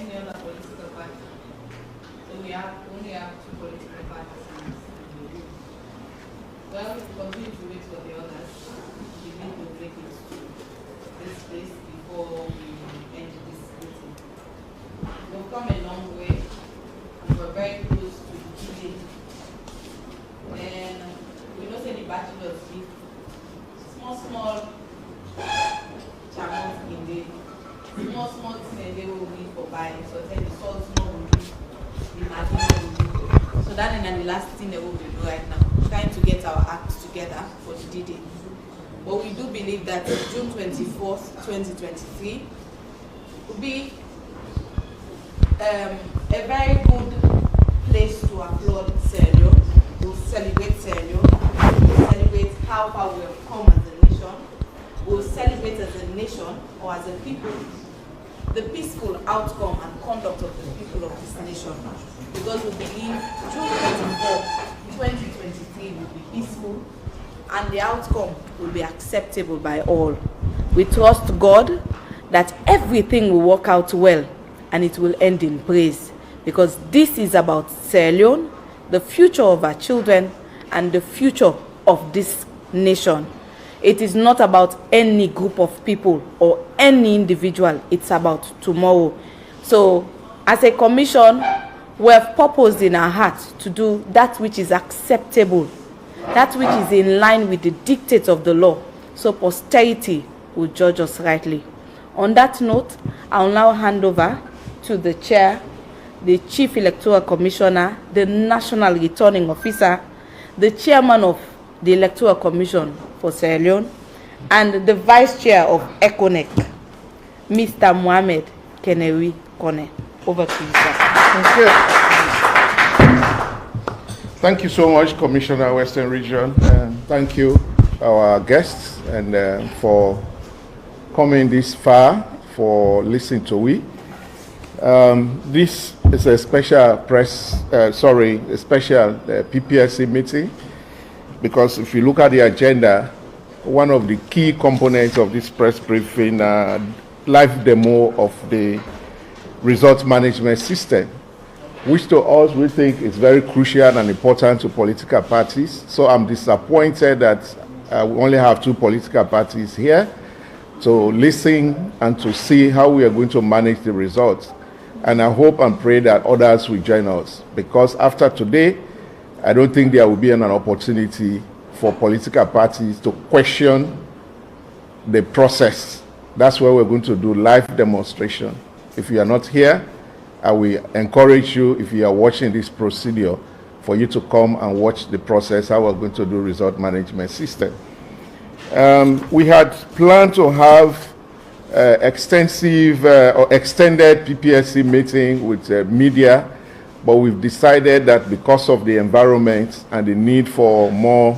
any other political party. So we only have 2 political parties. Well, we continue to wait for the others. We need to make it to this place before we end this meeting. We've come a long way, and we're very close to the beginning. And we know the bachelors give small channels in the small things they will need for buying. So then the salt small will be the margin will be. So that is the last thing they will do right now. Trying to get our act together for the D-Day. But we do believe that June 24th, 2023 will be a very good place to applaud Sierra Leone. We'll celebrate Sierra Leone. We'll celebrate how far we have come as a nation. We'll celebrate as a nation or as a people the peaceful outcome and conduct of the people of this nation. Because we believe June 24th, 2023 will be peaceful and the outcome will be acceptable by all. We trust God that everything will work out well and it will end in praise, because this is about Sierra Leone, the future of our children, and the future of this nation. It is not about any group of people or any individual. It's about tomorrow. So, as a commission, we have purposed in our heart to do that which is acceptable, that which is in line with the dictates of the law, so posterity will judge us rightly. On that note, I'll now hand over to the chair, the Chief Electoral Commissioner, the National Returning Officer, the chairman of the Electoral Commission for Sierra Leone, and the Vice Chair of ECONEC, Mr. Mohamed Kenewi Kone. Over to you, sir. Thank you. Thank you so much, Commissioner Western Region, and thank you, our guests, and for coming this far, for listening to we. This is a special PPSC meeting, because if you look at the agenda, one of the key components of this press briefing, live demo of the results management system, which to us we think is very crucial and important to political parties. So I'm disappointed that we only have 2 political parties here to listen and to see how we are going to manage the results. And I hope and pray that others will join us, because after today, I don't think there will be an opportunity for political parties to question the process. That's where we're going to do live demonstration. If you are not here, I will encourage you, if you are watching this procedure, for you to come and watch the process, how we're going to do result management system. We had planned to have extensive or extended PPSC meeting with media, but we've decided that because of the environment and the need for more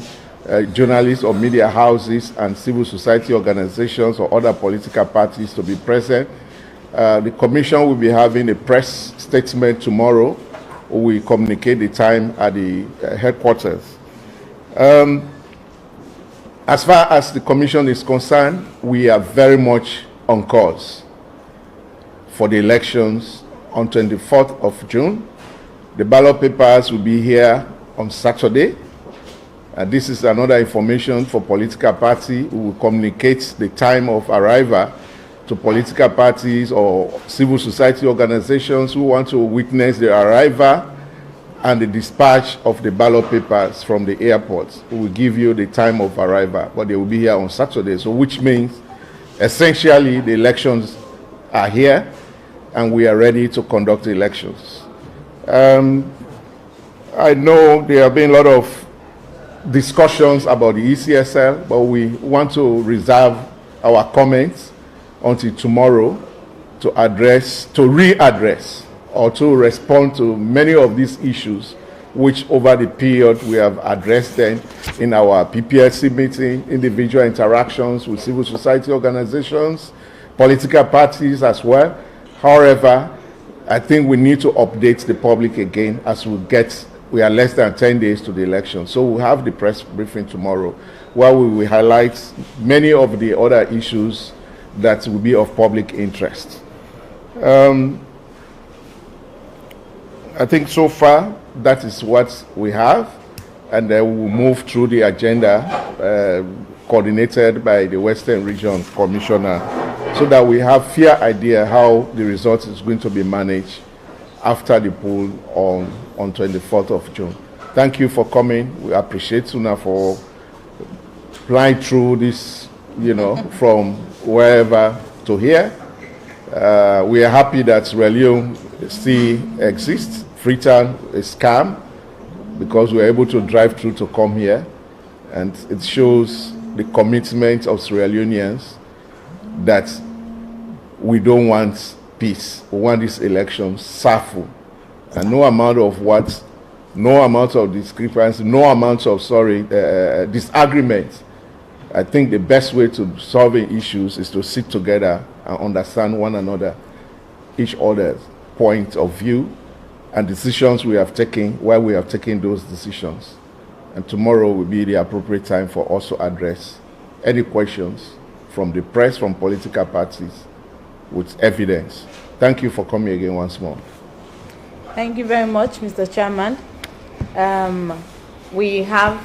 journalists or media houses and civil society organizations or other political parties to be present, the Commission will be having a press statement tomorrow. We communicate the time at the headquarters. As far as the Commission is concerned, we are very much on course for the elections on 24th of June. The ballot papers will be here on Saturday. This is another information for political party. We will communicate the time of arrival to political parties or civil society organizations who want to witness the arrival and the dispatch of the ballot papers from the airport. We will give you the time of arrival, but they will be here on Saturday, so which means essentially the elections are here and we are ready to conduct the elections. I know there have been a lot of discussions about the ECSL, but we want to reserve our comments until tomorrow to readdress or to respond to many of these issues, which over the period we have addressed them in our PPSC meeting, individual interactions with civil society organizations, political parties as well. However, I think we need to update the public again as we are less than 10 days to the election. So we'll have the press briefing tomorrow, where we will highlight many of the other issues that will be of public interest. I think so far that is what we have, and then we'll move through the agenda coordinated by the Western Region Commissioner, so that we have fair idea how the result is going to be managed after the poll on 24th of June. Thank you for coming. We appreciate you now for flying through this, from wherever to here. We are happy that Sierra Leone still exists. Freetown is calm because we are able to drive through to come here, and it shows the commitment of Sierra Leoneans that we don't want peace. We want this election peaceful, and no amount of discrepancy, no amount of disagreement. I think the best way to solving issues is to sit together and understand one another, each other's point of view and decisions we have taken, why we have taken those decisions. And tomorrow will be the appropriate time for us to address any questions from the press, from political parties, with evidence. Thank you for coming again once more. Thank you very much, Mr. Chairman. We have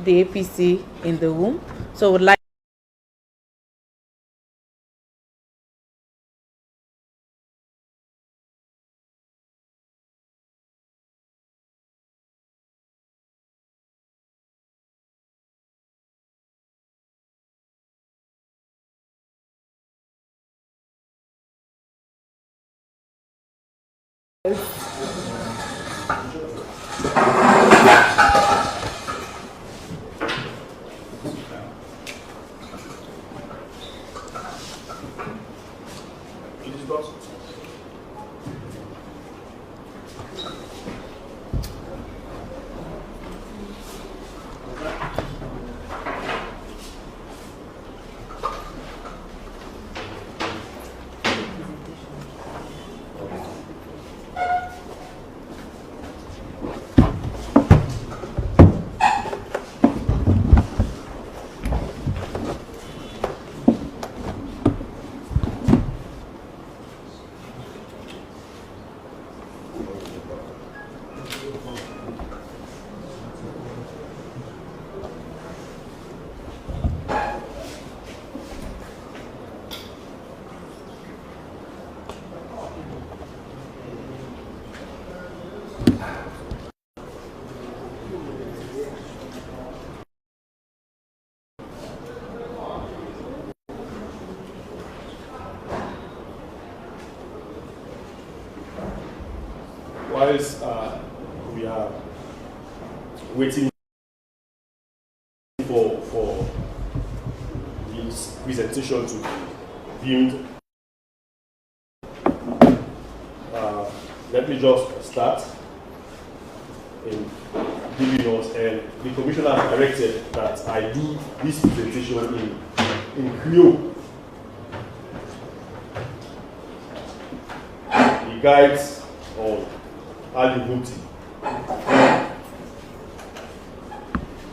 the APC in the room, so would like whilst we are waiting for this presentation to be viewed, let me just start in giving us, and the Commissioner directed that I do this presentation in Creole. The guides on eligibility.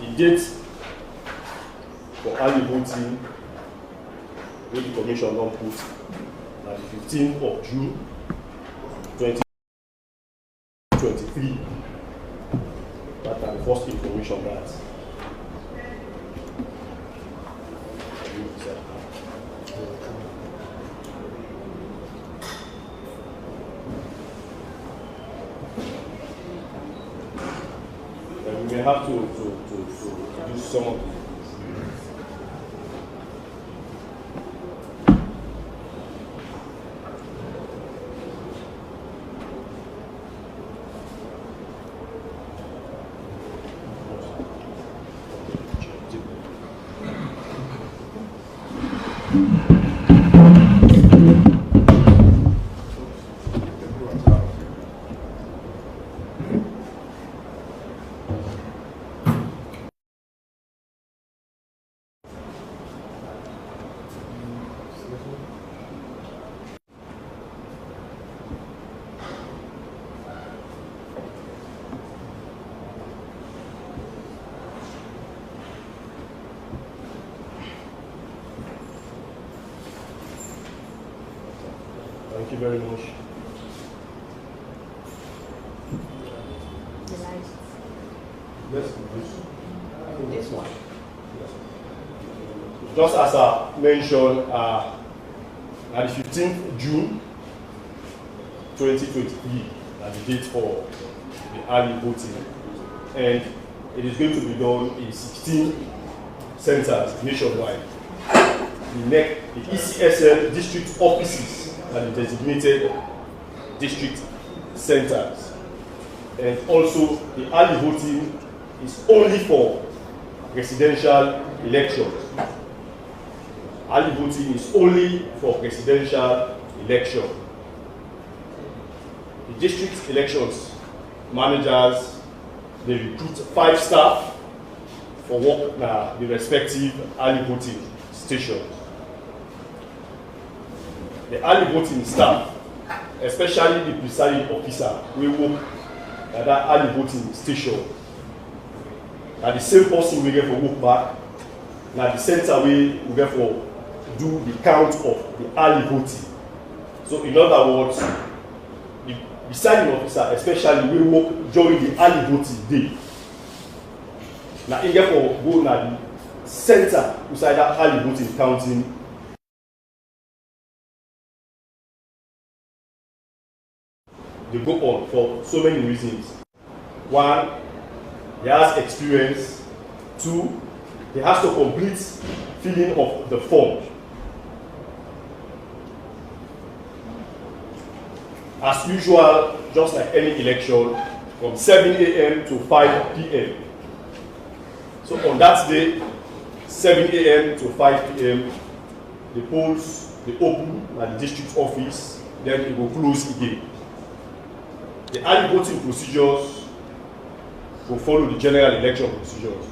The date for eligibility which the Commission not put at the 15th of June 2023. That are the first information that we may have to do some of the Thank you very much. This one. Just as I mentioned, at the 15th June 2023, at the date for the early voting, and it is going to be done in 16 centers nationwide. The Ecsl district offices are the designated district centers, and also the early voting is only for presidential elections. Early voting is only for presidential election. The district elections managers, they recruit 5 staff for work in the respective early voting stations. The early voting staff, especially the presiding officer, will work at that early voting station. Now the same person will get for work back. Now the center will get for do the count of the early voting. So in other words, the presiding officer especially will work during the early voting day. Now in get for go na the center beside that early voting counting. They go on for so many reasons. 1, he has experience. 2, he has to complete filling of the form. As usual, just like any election, from 7 a.m. to 5 p.m. So on that day, 7 a.m. to 5 p.m., the polls they open at the district office, then it will close again. The early voting procedures will follow the general election procedures,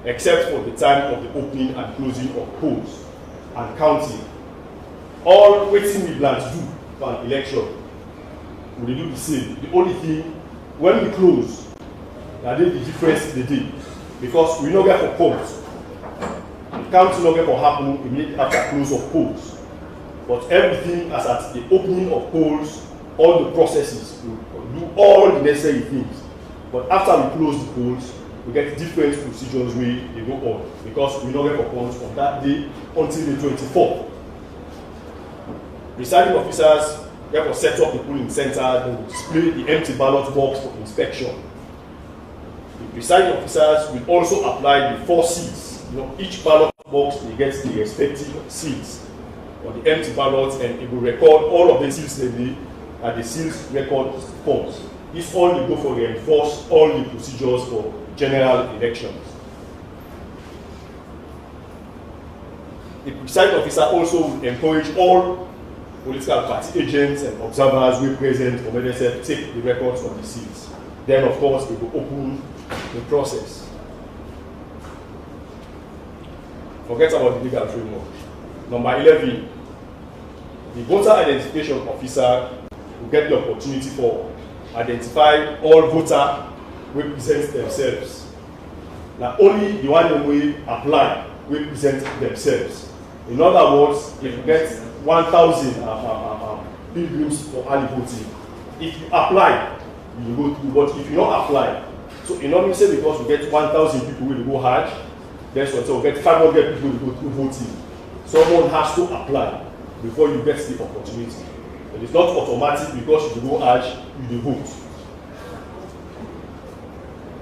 except for the time of the opening and closing of polls and counting. All waiting we plan to do for an election, we do the same. The only thing, when we close, there will be difference in the day, because we don't get for polls. The counting not get for happen immediately after close of polls. But everything as at the opening of polls, all the processes, we do all the necessary things. But after we close the polls, we get different procedures where they go on, because we don't get for polls on that day until the 24th. Presiding officers therefore set up the polling center, they will display the empty ballot box for inspection. The presiding officers will also apply the 4 seals. Each ballot box gets the respective seals on the empty ballots, and it will record all of the seals and the seals record forms. This all will go for reinforce all the procedures for general elections. The presiding officer also will encourage all political party agents and observers who are present for medicine to take the records of the seals. Then, of course, it will open the process. Forget about the legal framework. Number 11, the voter identification officer will get the opportunity for identifying all voters who present themselves. Now, only the one who will apply will present themselves. In other words, if you get 1,000 pilgrims for early voting, if you apply, you go through. But if you don't apply, so in order to say because we get 1,000 people will go Hajj, then so we get 500 people will go through voting. Someone has to apply before you get the opportunity. It is not automatic because you go Hajj, you vote.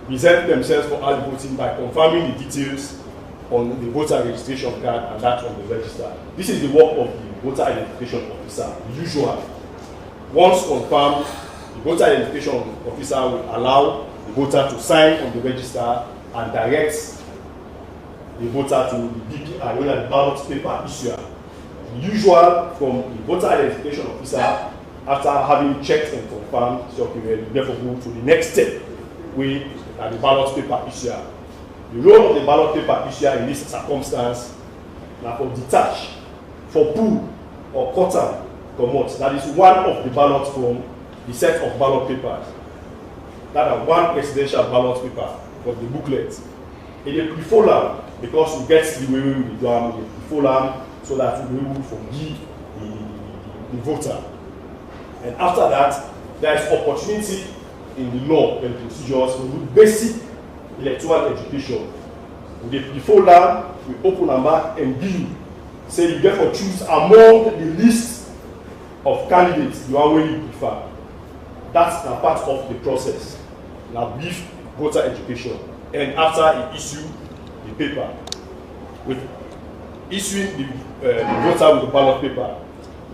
Present themselves for early voting by confirming the details on the voter registration card and that on the register. This is the work of the voter identification officer, usual. Once confirmed, the voter identification officer will allow the voter to sign on the register and direct the voter to the BPI, the ballot paper issuer. Usual from the voter identification officer, after having checked and confirmed, so okay, we therefore go to the next step, we are the ballot paper issuer. The role of the ballot paper issuer in this circumstance now for detach, for pull or cutter promote. That is one of the ballots from the set of ballot papers. That are one presidential ballot paper from the booklet. It is prefolam because we get the way we do prefolam so that we will forgive the voter. And after that, there is opportunity in the law and procedures, we do basic electoral education. The folder, we open and back and give. Say you get to choose among the list of candidates you already prefer. That's a part of the process. Now brief voter education. And after he issue the paper, with issuing the voter with the ballot paper,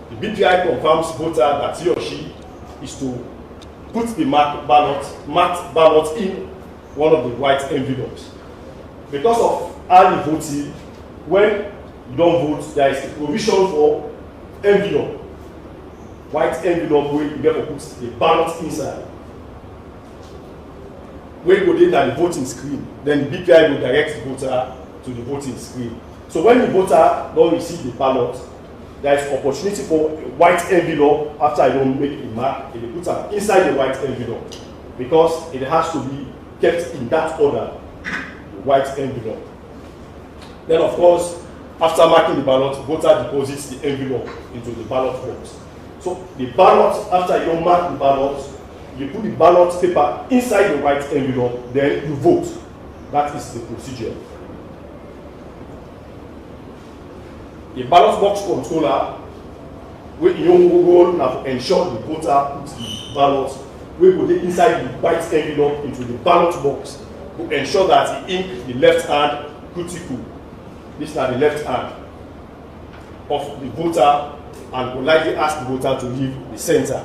the BPI confirms voter that he or she is to put the marked ballot in one of the white envelopes. Because of early voting, when you don't vote, there is a provision for envelope, white envelope where you get to put the ballot inside. When you go there at the voting screen, then the BPI will direct the voter to the voting screen. So when the voter don't receive the ballot, there is opportunity for a white envelope after you don't make a mark, and you put it inside the white envelope because it has to be kept in that order, the white envelope. Then of course, after marking the ballot, voter deposits the envelope into the ballot box. So the ballot, after you mark the ballot, you put the ballot paper inside the white envelope, then you vote. That is the procedure. The ballot box controller will now ensure the voter puts the ballot we put it inside the white envelope into the ballot box to ensure that the ink, the left hand, critical. This is now the left hand of the voter and politely ask the voter to leave the center.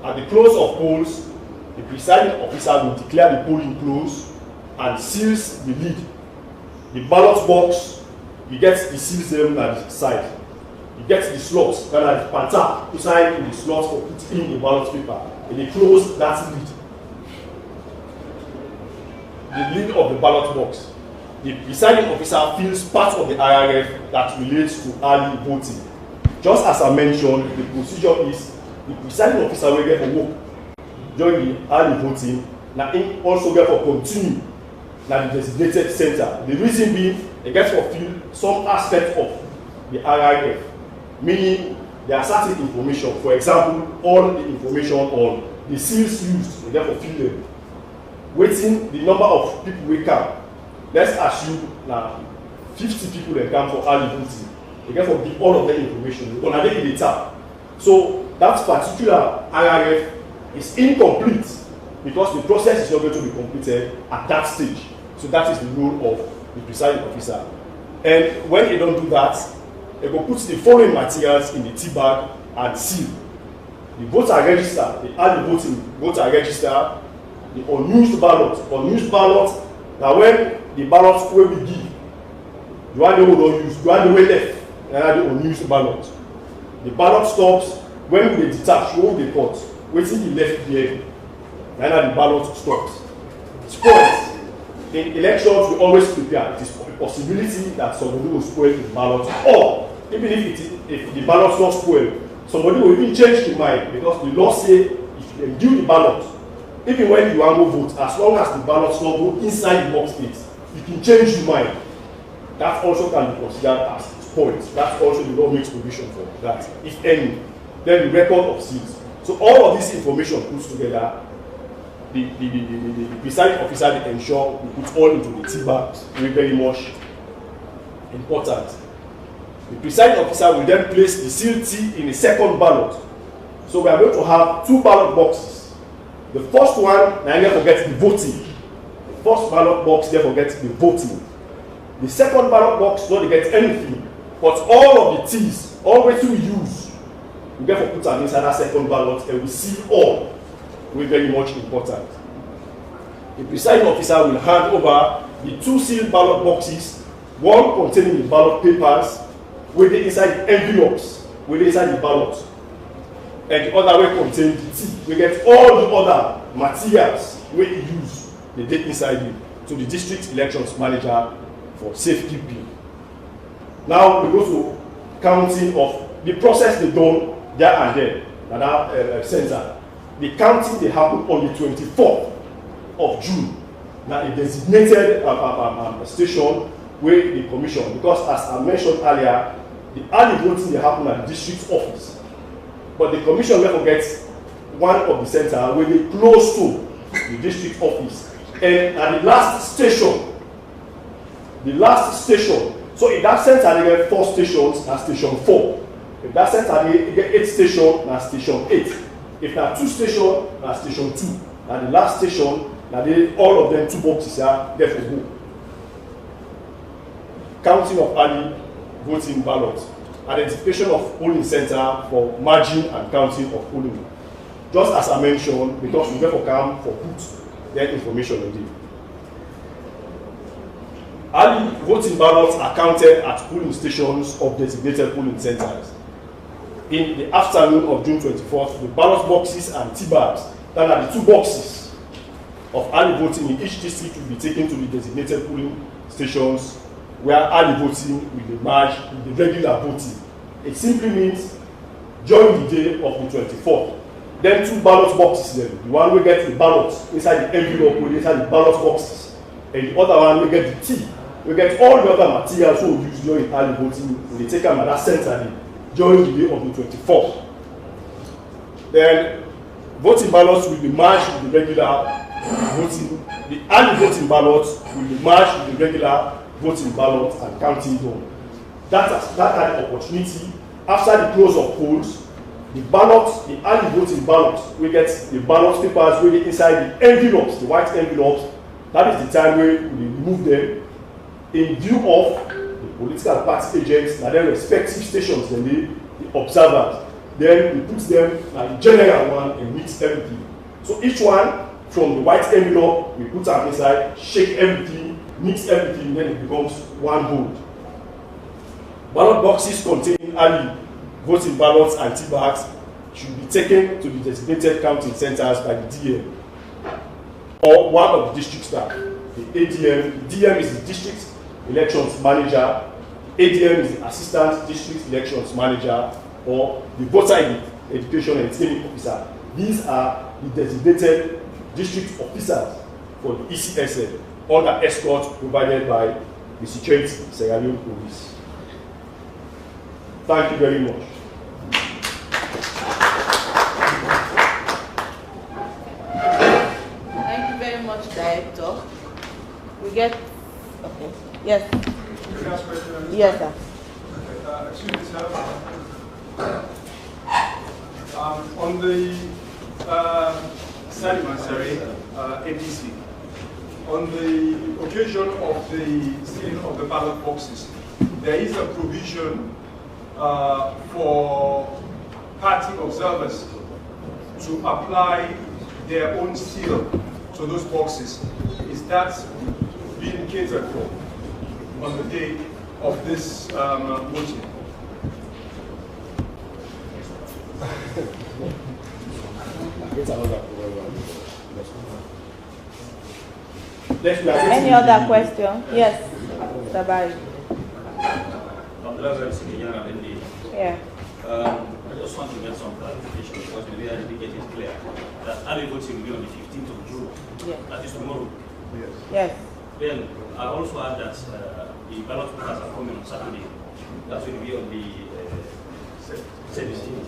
At the close of polls, the presiding officer will declare the polling closed and seals the lid. The ballot box, you get the seals them at the side. You get the slots, then at the panta, you sign in the slots or put in the ballot paper, and they close that lid. The lid of the ballot box. The presiding officer fills part of the IRF that relates to early voting. Just as I mentioned, the procedure is the presiding officer will get for work during the early voting, now also get for continue na the designated center. The reason being, they get to fill some aspect of the IRF, meaning there are certain information. For example, all the information on the seals used, they get to fill them. Waiting the number of people we come. Let's assume now 50 people that come for early voting. They get to give all of the information. We're gonna take the tab. So that particular IRF is incomplete because the process is not going to be completed at that stage. So that is the role of the presiding officer. And when they don't do that, they will put the following materials in the tea bag and seal. The voter register, the early voting voter register, the unused ballot. Unused ballot, now when the ballots will be given, you want the one used, you want the way left, and the unused ballot. The ballot stops when they detach, hold the cut, waiting the left here, and the ballot stops. Spoils. In elections, we always prepare. It is a possibility that somebody will spoil the ballot, or even if the ballot is not spoiled, somebody will even change the mind because the law says if you do the ballot, even when you want to vote, as long as the ballot is not go inside the box plate, you can change your mind. That also can be considered as spoiled. That's also the law makes provision for that, if any. Then the record of seats. So all of this information put together, the presiding officer they ensure we put all into the tea bags, very much important. The presiding officer will then place the sealed tea in a second ballot. So we are going to have two ballot boxes. The first one, now you forget the voting. The first ballot box, therefore gets the voting. The second ballot box don't get anything, but all of the teas, all the way to use, we therefore put an inside that second ballot and we seal all. Very much important. The presiding officer will hand over the two sealed ballot boxes, one containing the ballot papers, with the inside envelopes, with the inside the ballot, and the other will contain the tea. We get all the other materials we use the date inside it to the district elections manager for safekeeping. Now we go to counting of the process they done there and there at our center. The counting they happen on the 24th of June. Now a designated station where the commission, because as I mentioned earlier, the early voting they happen at the district office. But the commission never gets one of the center where they close to the district office. And at the last station, so in that sense, I get 4 stations at station 4. If that sense, I get 8 stations at station 8. If there are 2 stations at station 2, at the last station, all of them 2 boxes are there for go. Counting of early voting ballots, identification of polling center for margin and counting of polling. Just as I mentioned, because we therefore come for put their information on it. Early voting ballots are counted at polling stations of designated polling centers. In the afternoon of June 24th, the ballot boxes and T-bags, that are the 2 boxes of early voting in each district, will be taken to the designated polling stations where early voting will be merged with the regular voting. It simply means during the day of the 24th, then 2 ballot boxes, then the one will get the ballots inside the envelope, will inside the ballot boxes, and the other one will get the T. We get all the other materials we use during early voting. They take them at that center during the day of the 24th. Then voting ballots will be merged with the regular voting. The early voting ballots will be merged with the regular voting ballots and counting done. That had the opportunity after the close of polls. The ballots, the early voting ballots, we get the ballot papers really inside the envelopes, the white envelopes. That is the time where we remove them in view of the political party agents and their respective stations, then the observers. Then we put them like general one and mix everything. So each one from the white envelope, we put them inside, shake everything, mix everything, then it becomes one whole. Ballot boxes containing early voting ballots and T-bags should be taken to the designated counting centers by the DM or one of the district staff. The ADM, DM is the district elections manager, ADM is the assistant district elections manager, or the voter education and training officer. These are the designated district officers for the ECSL under escort provided by the security Sierra Leone police. Thank you very much. Thank you very much, Director. We get, okay, yes. Yes, sir. Excuse me, sir. On the Salimansari APC, on the occasion of the stealing of the ballot boxes, there is a provision for party observers to apply their own seal to those boxes. Is that being catered for on the day of this voting? Any other question? Yes, Sabari. Yeah. I just want to get some clarification because maybe I didn't get it clear. That early voting will be on the 15th of June. Yes. That is tomorrow. Yes. Yes. Then I also add that the ballot papers are coming on Saturday. That will be on the 17th.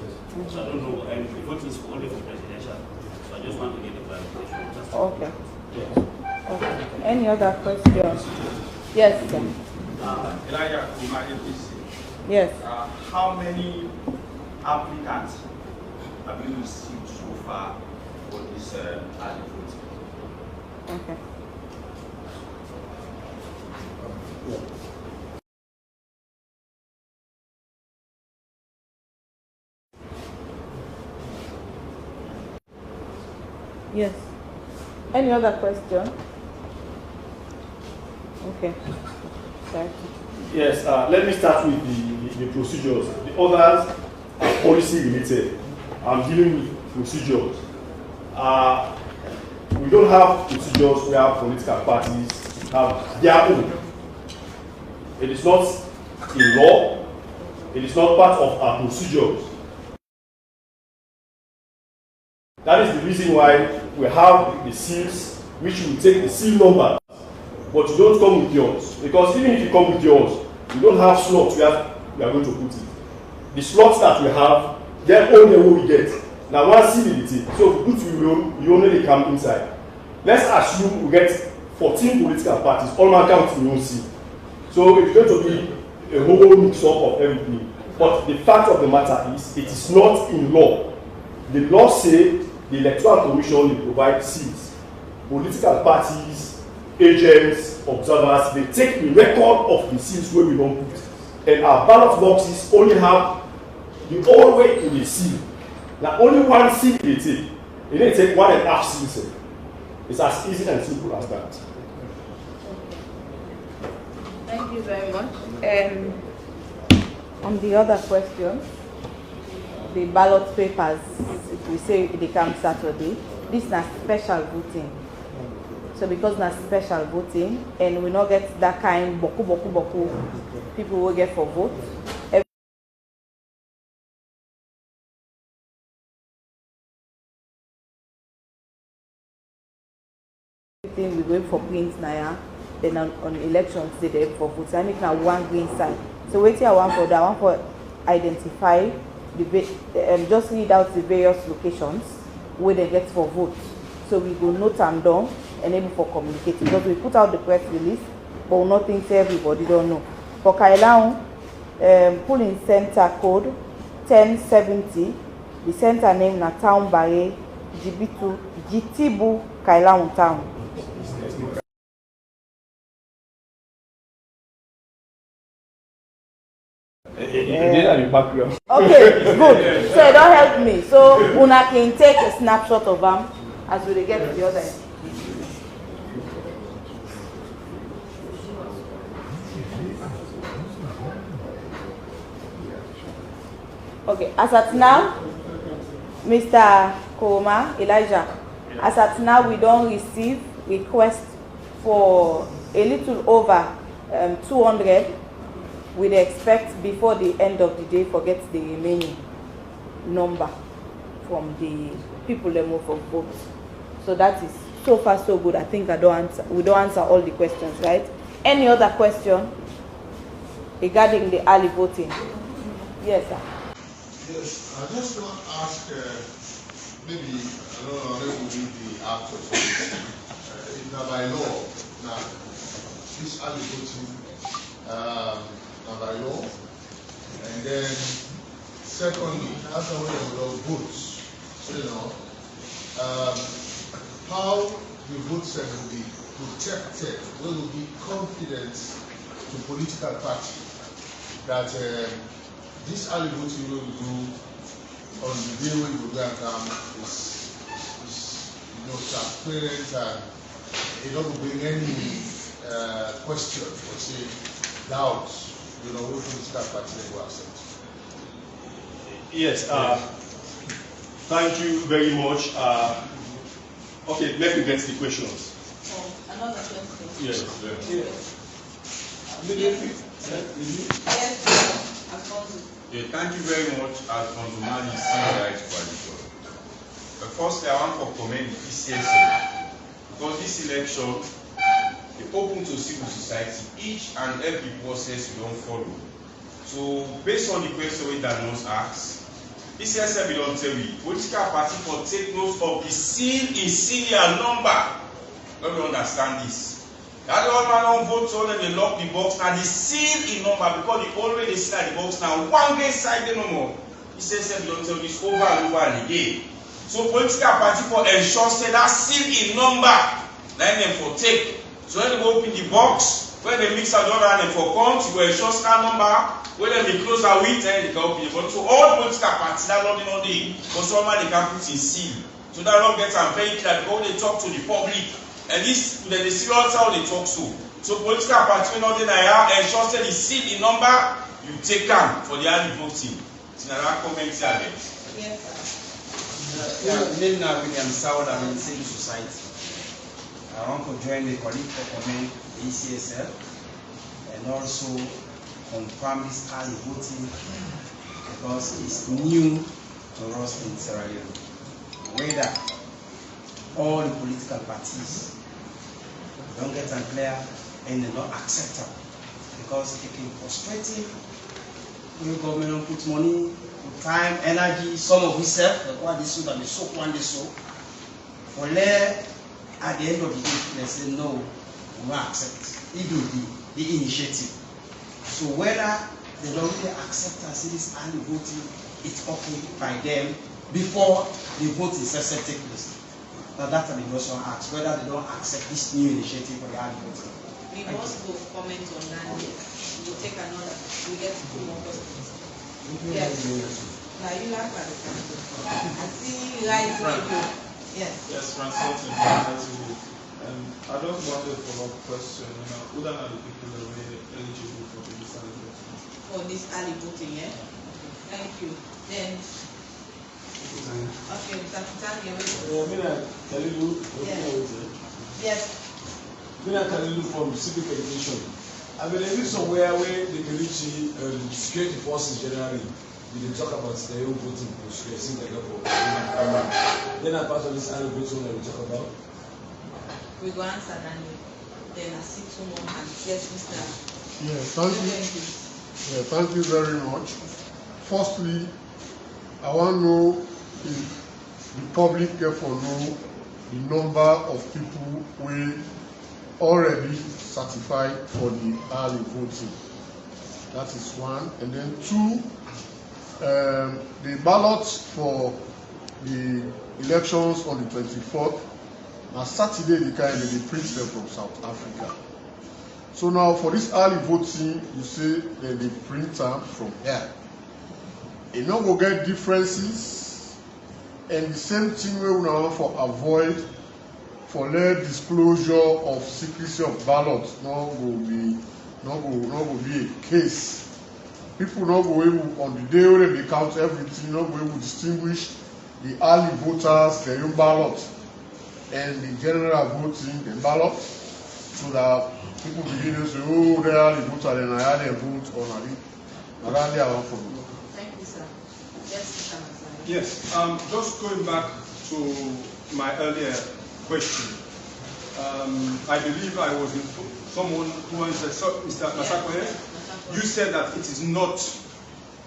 So I don't know, and the voting is only for presidential. So I just want to get the clarification. That's Okay. Yes. Okay. Any other questions? Yes, sir. Elijah from my APC. Yes. How many applicants have you received so far for this early voting? Okay. Yes. Any other question? Okay. Sorry. Yes, let me start with the procedures. The others are policy related. I'm dealing with procedures. We don't have procedures where political parties have their own. It is not in law. It is not part of our procedures. That is the reason why we have the seals, which will take the seal number, but you don't come with yours. Because even if you come with yours, you don't have slots where we are going to put it. The slots that we have, they're only what we get. Now one seal is it. So if we put you only come inside. let's assume we get 14 political parties, all my counts in OC. So it's going to be a whole mix-up of everything. But the fact of the matter is, it is not in law. The law says the Electoral Commission will provide seats. Political parties, agents, observers, they take the record of the seats where we don't put. And our ballot boxes only have the whole way to the seal. Now only one seal they take. They take 1.5 seals. It's as easy and simple as that. Thank you very much. On the other question, the ballot papers, if we say they come Saturday, this is not special voting. So because not special voting, and we not get that kind boku people will get for vote. Everything we going for print now, then on elections they there for vote. I make now one green sign. So wait here, one for that, one for identify the just read out the various locations where they get for vote. So we go note them down and able for communicating, because we put out the press release, but nothing to everybody don't know. For Kailaun, polling center code 1070, the center name na Town Bare, Jitibu Kailaun Town. Okay, good. So it don't help me. So una can take a snapshot of them as we get to the other end. Okay, as at now, Mr. Koma, Elijah, as at now we don't receive requests for a little over 200. We'd expect before the end of the day forget the remaining number from the people that move for votes. So that is so far so good. I think we don't answer all the questions, right? Any other question regarding the early voting? Yes, sir. Yes, I just want to ask, maybe, I don't know, maybe we read the act or something. Now by law, now, this early voting, by law, and then secondly, after we have votes, so you know, how the votes will be protected, will be confident to political party that this early voting we will do on the day we will go and come is transparent, and it don't bring any question or say doubts. Which political party they will accept. Yes, thank you very much. Okay, let me get the questions. Another question. Yes. Thank you very much, Alfonso Mali, Civil Rights Coalition. Firstly, I want to commend the PCSC because this election is open to civil society. Each and every process we don't follow. So, based on the question we was asked, PCSC we don't tell you political party for take note of the seal in serial number. Let me understand this. That all man don't vote so then they lock the box. Now the seal in number because the only way they see at the box now one day side no more. PCSC we don't tell this over and over and again. So political party for ensure say that seal in number, then them for take. So when they go open the box, when they mix out the other and for count, you go ensure that number, when they close out with, then they can open the box. So all political parties that not know the but somehow they can put in seal. So that not get them very clear because they talk to the public. And this then they see also how they talk so. So political party when not they ensure say the seal in number, you take them for the early voting. It's another comment here. Yes, sir. My name now William Saud, I'm in civil society. I want to join the colleague to commend the ECSL and also confirm this early voting because it's new to us in Sierra Leone. Whether all the political parties don't get unclear and they're not acceptable because it can be frustrating. The government don't put money, put time, energy, some of itself, like what they so that they soak one they so. For at the end of the day, they say no, we won't accept. It will be the initiative. So whether they don't really accept and see this early voting, it's okay by them before the vote is set take place. Now that's the question asks, whether they don't accept this new initiative for the early voting. We must go comment on that. We'll take another. We get 2 more questions. Yes. Now you laugh at the time. I see right radio. Yes. Yes, Francis. I just wanted a follow-up question. Who are the people that were eligible for this early voting? For this early voting, yeah? Thank you. Then, okay, yes. From civic education. I mean, there is somewhere where they can reach security forces generally. We didn't talk about their own voting procedure, things like that. Then a part of this early voting that we talk about. We go answer then I see 2 more hands. Yes, Mr. Thank you very much. Firstly, I want to know if the public therefore know the number of people who already certified for the early voting. That is 1. And then 2, the ballots for the elections on the 24th, on Saturday they print them from South Africa. So now for this early voting, you say that they print them from here. You know, we'll get differences, and the same thing we want for avoid for less disclosure of secrecy of ballots. Not will be a case. People not go able on the day when they count everything, not go able to distinguish the early voters, their own ballot, and the general voting, the ballot, so that people begin to say, oh, they are the voter, then I had a vote on a Thank you, sir. Yes, Mr. Yes, just going back to my earlier question. I believe I was in someone who answered, Mr. Masakwe, you said that it is not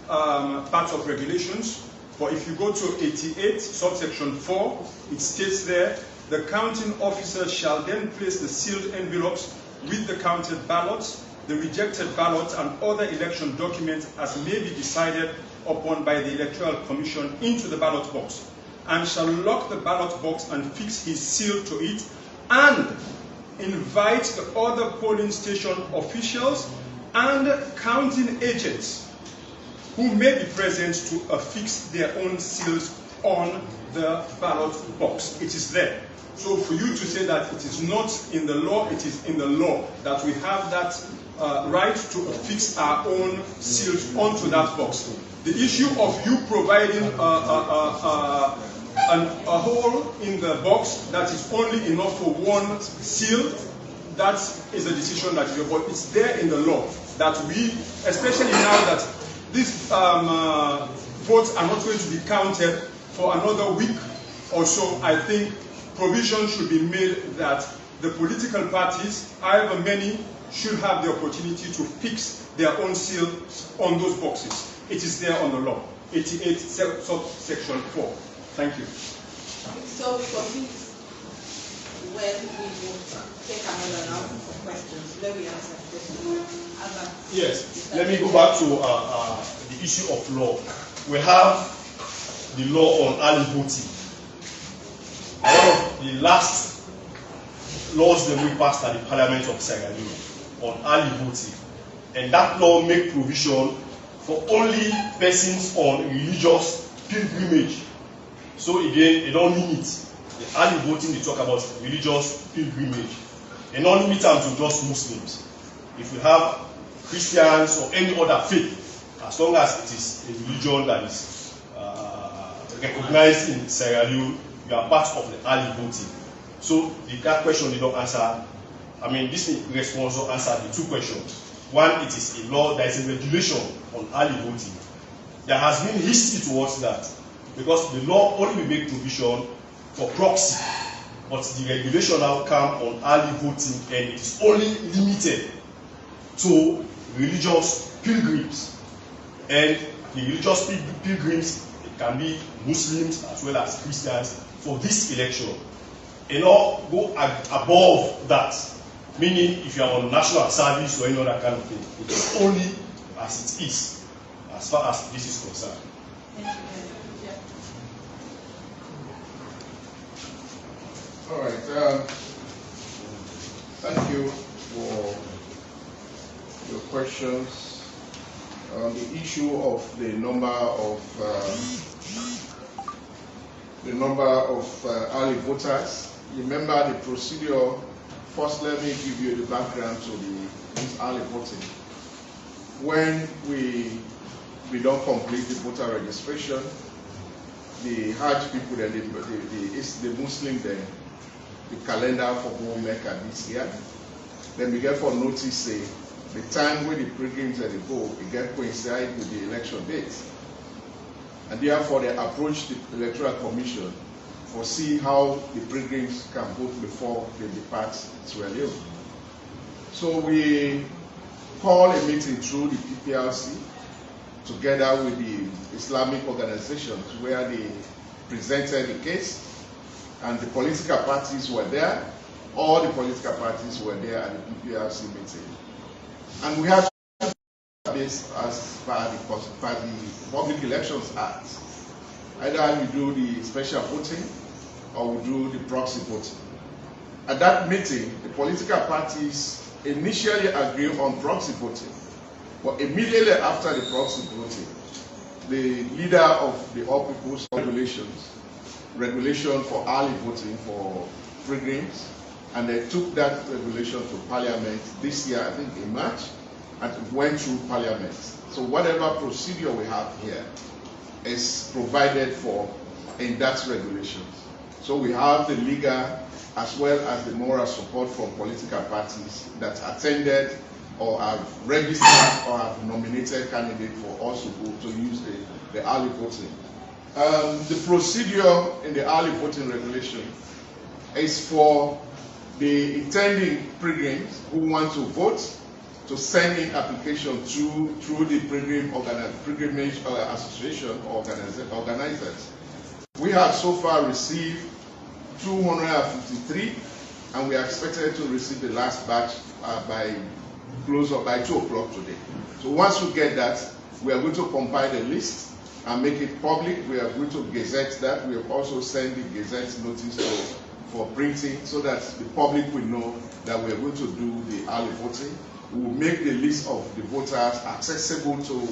part of regulations, but if you go to 88, subsection 4, it states there, the counting officer shall then place the sealed envelopes with the counted ballots, the rejected ballots, and other election documents as may be decided upon by the Electoral Commission into the ballot box, and shall lock the ballot box and fix his seal to it, and invite the other polling station officials and counting agents who may be present to affix their own seals on the ballot box. It is there. So for you to say that it is not in the law, it is in the law that we have that right to affix our own seals onto that box. The issue of you providing a hole in the box that is only enough for one seal, that is a decision that you have, but it's there in the law that we, especially now that these votes are not going to be counted for another week or so, I think provision should be made that the political parties, however many, should have the opportunity to fix their own seal on those boxes. It is there on the law, 88 subsection 4. Thank you. So we continue when we will take another round for questions. Let me answer questions. Yes, let me go back to the issue of law. We have the law on early voting. One of the last laws that we passed at the Parliament of Sierra Leone on early voting, and that law make provision for only persons on religious pilgrimage. So again, they don't limit the early voting. They talk about religious pilgrimage. They don't limit them to just Muslims. If you have Christians or any other faith, as long as it is a religion that is recognized in Sierra Leone, you are part of the early voting. So that question they don't answer. I mean, this response will answer the 2 questions. One, it is a law, there is a regulation on early voting. There has been history towards that, because the law only will make provision for proxy, but the regulation now come on early voting, and it is only limited to religious pilgrims. And the religious pilgrims, it can be Muslims as well as Christians for this election. go above that. Meaning, if you are on national service or any other kind of thing, it is only as it is, as far as this is concerned. All right. Thank you for your questions on the issue of the number of early voters. Remember the procedure. First, let me give you the background to this early voting. When we don't complete the voter registration, the Hajj people, the Muslim, the calendar for Go Mecca this year, then we get for notice say the time when the pilgrims and the go, it get coincide with the election date. And therefore they approach the Electoral Commission for see how the pilgrims can vote before they depart Sierra Leone. So we call a meeting through the PPSC together with the Islamic organizations where they presented the case, and the political parties were there. All the political parties were there at the PPSC meeting. And we have this as per the Public Elections Act. Either we do the special voting or we do the proxy voting. At that meeting, the political parties initially agreed on proxy voting, but immediately after the proxy voting, the leader of the All People's regulation for early voting for pilgrims, and they took that regulation to Parliament this year, I think in March, and it went through Parliament. So whatever procedure we have here is provided for in that regulations. So we have the legal as well as the moral support from political parties that attended or have registered or have nominated candidates for us to use the early voting. The procedure in the early voting regulation is for the intending pilgrims who want to vote to send in application through the pilgrimage association or organizers. We have so far received 253, and we are expected to receive the last batch by close of by 2 o'clock today. So once we get that, we are going to compile the list and make it public. We are going to gazette that. We have also sent the gazette notice for printing so that the public will know that we are going to do the early voting. We will make the list of the voters accessible to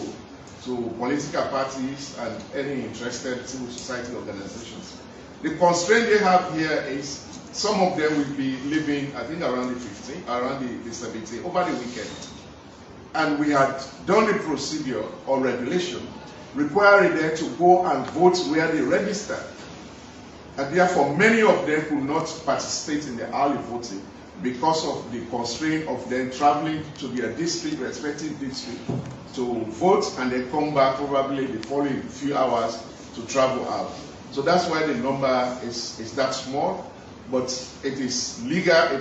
political parties and any interested civil society organizations. The constraint they have here is some of them will be living, I think, around the 15th, around the 17th, over the weekend. And we had done the procedure or regulation requiring them to go and vote where they registered. And therefore, many of them could not participate in the early voting because of the constraint of them traveling to their district, respective district, to vote, and then come back probably the following few hours to travel out. So that's why the number is that small, but it is legal,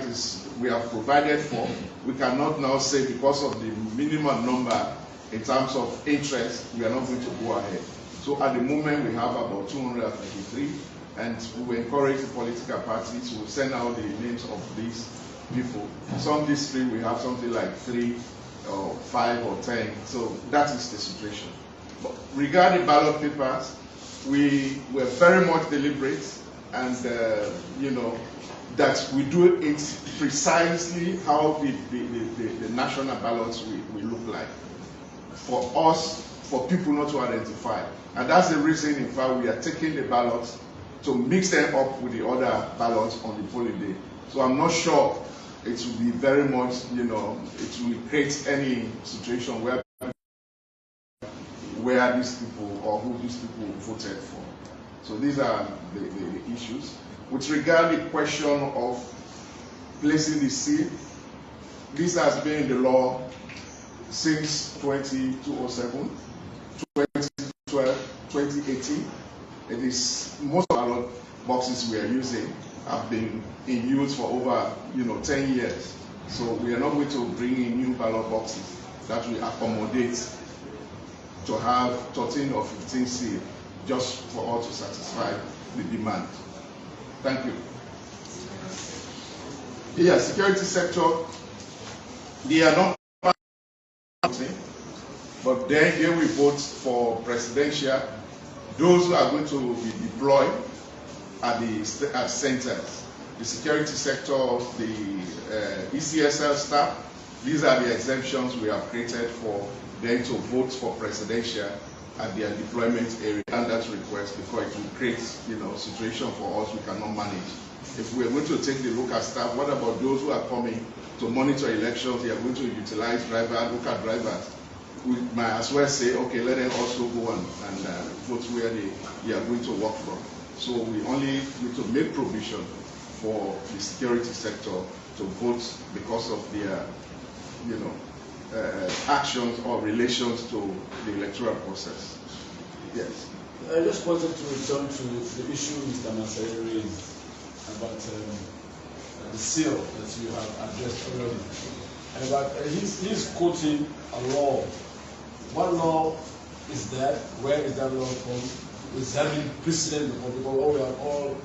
we have provided for. We cannot now say because of the minimum number in terms of interest, we are not going to go ahead. So at the moment, we have about 253, and we will encourage the political parties to send out the names of these people. Some districts, we have something like 3 or 5 or 10. So that is the situation. But regarding ballot papers, we were very much deliberate, and that we do it precisely how the national ballots will look like for us, for people not to identify. And that's the reason, in fact, we are taking the ballots to mix them up with the other ballots on the polling day. So I'm not sure it will be very much, it will create any situation where these people or who these people voted for. So these are the issues. With regard to the question of placing the seal, this has been in the law since 2007, 2012, 2018. It is most of our boxes we are using have been in use for over 10 years. So we are not going to bring in new ballot boxes that will accommodate to have 13 or 15 seals just for all to satisfy the demand. Thank you. Yeah, security sector, they are not, but then here we vote for presidential. Those who are going to be deployed at the centers, the security sector, the ECSL staff, these are the exemptions we have created for them to vote for presidential at their deployment area. And that's request because it will create, situation for us we cannot manage. If we are going to take the local staff, what about those who are coming to monitor elections? They are going to utilize local drivers. We might as well say, okay, let them also go and vote where they are going to work from. So we only need to make provision for the security sector to vote because of their, actions or relations to the electoral process. Yes. I just wanted to return to the issue Mr. Masai raised about the seal that you have addressed already. And about he's quoting a law. What law is that? Where is that law from? Is having precedent before? Because we are all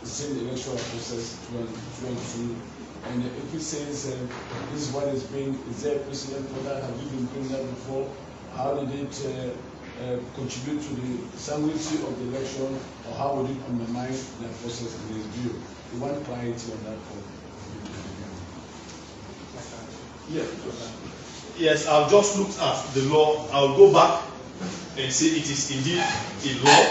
seen the electoral process 2022. And if it says this is what is being, is there a precedent for that? Have you been doing that before? How did it contribute to the sanity of the election, or how would it undermine that process in his view? We want clarity on that point. Yes, I've just looked at the law. I'll go back and say it is indeed a law.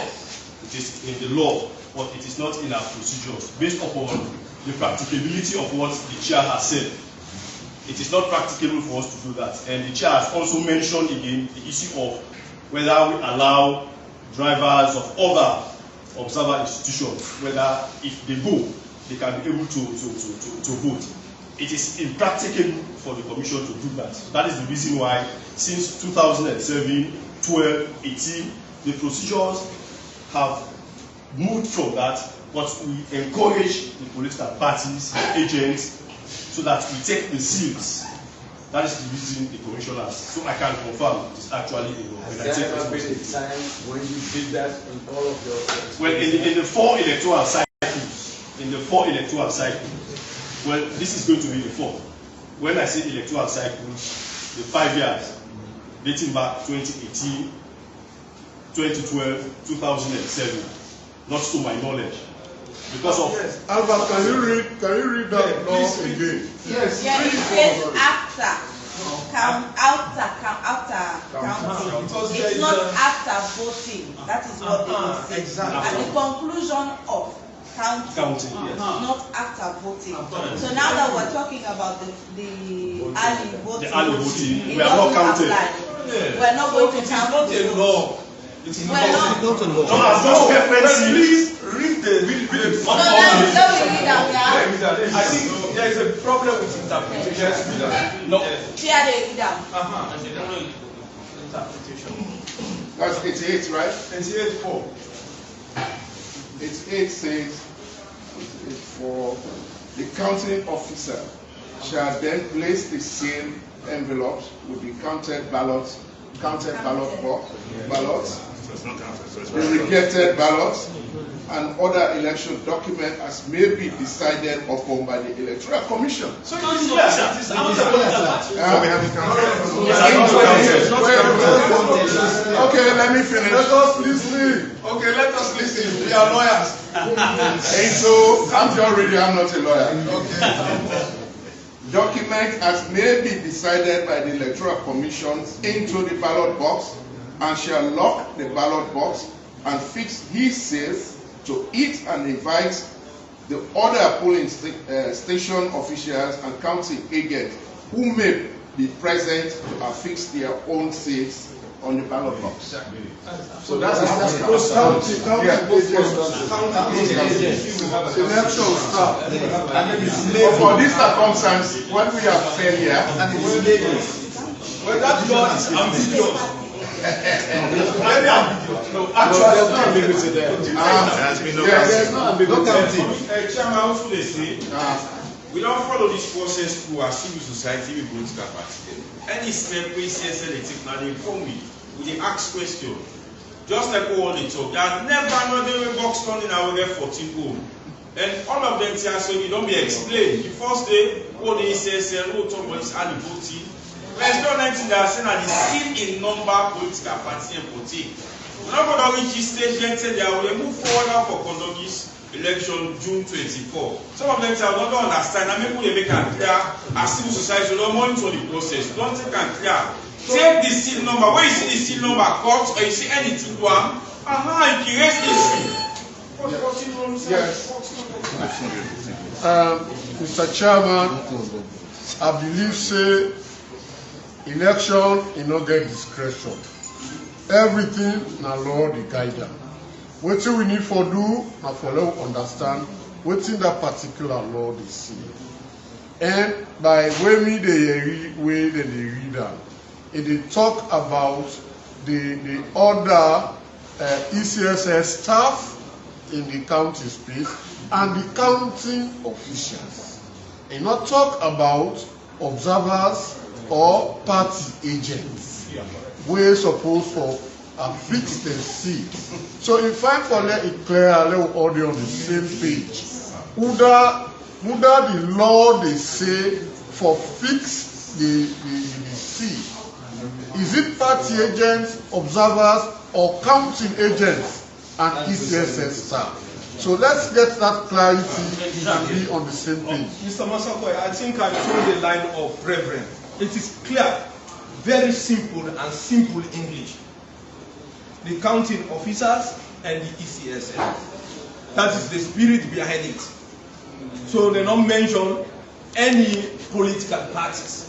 It is in the law, but it is not in our procedures. Based upon the practicability of what the chair has said, it is not practicable for us to do that. And the chair has also mentioned again the issue of whether we allow drivers of other observer institutions, whether if they go, they can be able to vote. It is impracticable for the Commission to do that. That is the reason why since 2007, 12, 18, the procedures have moved from that, but we encourage the political parties, agents, so that we take the seals. That is the reason the Commission has. So I can confirm it is actually a law. Has there ever been a time when you did that in all of your... Well, in the four electoral cycles, well, this is going to be the fourth. When I say electoral cycles, the 5 years, dating back 2018, 2012, 2007, not to my knowledge. Because of Albert, can you read that law again? Yes. Yes. After counting. It's not after voting. That is what they will say. Exactly. At the conclusion of counting, yes. not after voting. So now that we're talking about the early voting, we are not counting. We're not going to count. It's not a law. It's not a law. No, I've just referenced please read the So let me read out, yeah? I think there is a problem with interpretation. No. Here they read out. Interpretation. That's 88, right? 88.4. 88 says, for the counting officer shall then place the sealed envelopes with the counted ballots, ballots, the rejected ballots, and other election document as may be decided upon by the Electoral Commission. So it is clear, sir. It is we have to count. Okay, let me finish. Let us listen. Okay, let us listen. We are lawyers. And so, I'm just reading, I'm not a lawyer. Okay. Document as may be decided by the Electoral Commission into the ballot box, and shall lock the ballot box and fix his seals to it, and invite the other polling station officials and counting agents who may be present to affix their own seals on the ballot box. So that's counting election staff. For this circumstance, what we have said here, Well, that law is ambiguous. Maybe ambiguous. No, actually, there's no ambiguity there. There's no ambiguity. Chairman, also they say, we don't follow this process through our civil society, we go to capacity. Any step we CSL they take, now they inform me, we ask questions. Just like all they talk, there's never another box turning our way 14 home. And all of them so you don't be explained. The first day, what they say, what talk about is voting. There's no 19 that are saying that it's still in number political party and voting. We're not going to reach this stage then say they will move forward now for conduct this election June 24. Some of them say I don't understand. I mean, they make it clear as civil society, we don't monitor the process. We don't take it clear. Take the seal number. Where you see the seal number cut or you see anything to them, you can raise issue. Yes. Mr. Chairman, I believe say election is not get discretion. Everything na law the guidance. What we need for do na for let we understand what in that particular law they see. And by when we they read them, they talk about the other ECSS staff in the county space and the counting officials. And not talk about observers or party agents. We're supposed to fix the seat. So if I for let it clear, let all on the same page. Would the law they say for fix the seat? Is it party agents, observers, or counting agents and ECSS staff? So let's get that clarity and be on the same page. Mr. Masakoi, I think I told the line of reverend. It is clear, very simple and simple English. The counting officers and the ECSS. That is the spirit behind it. So they don't mention any political parties.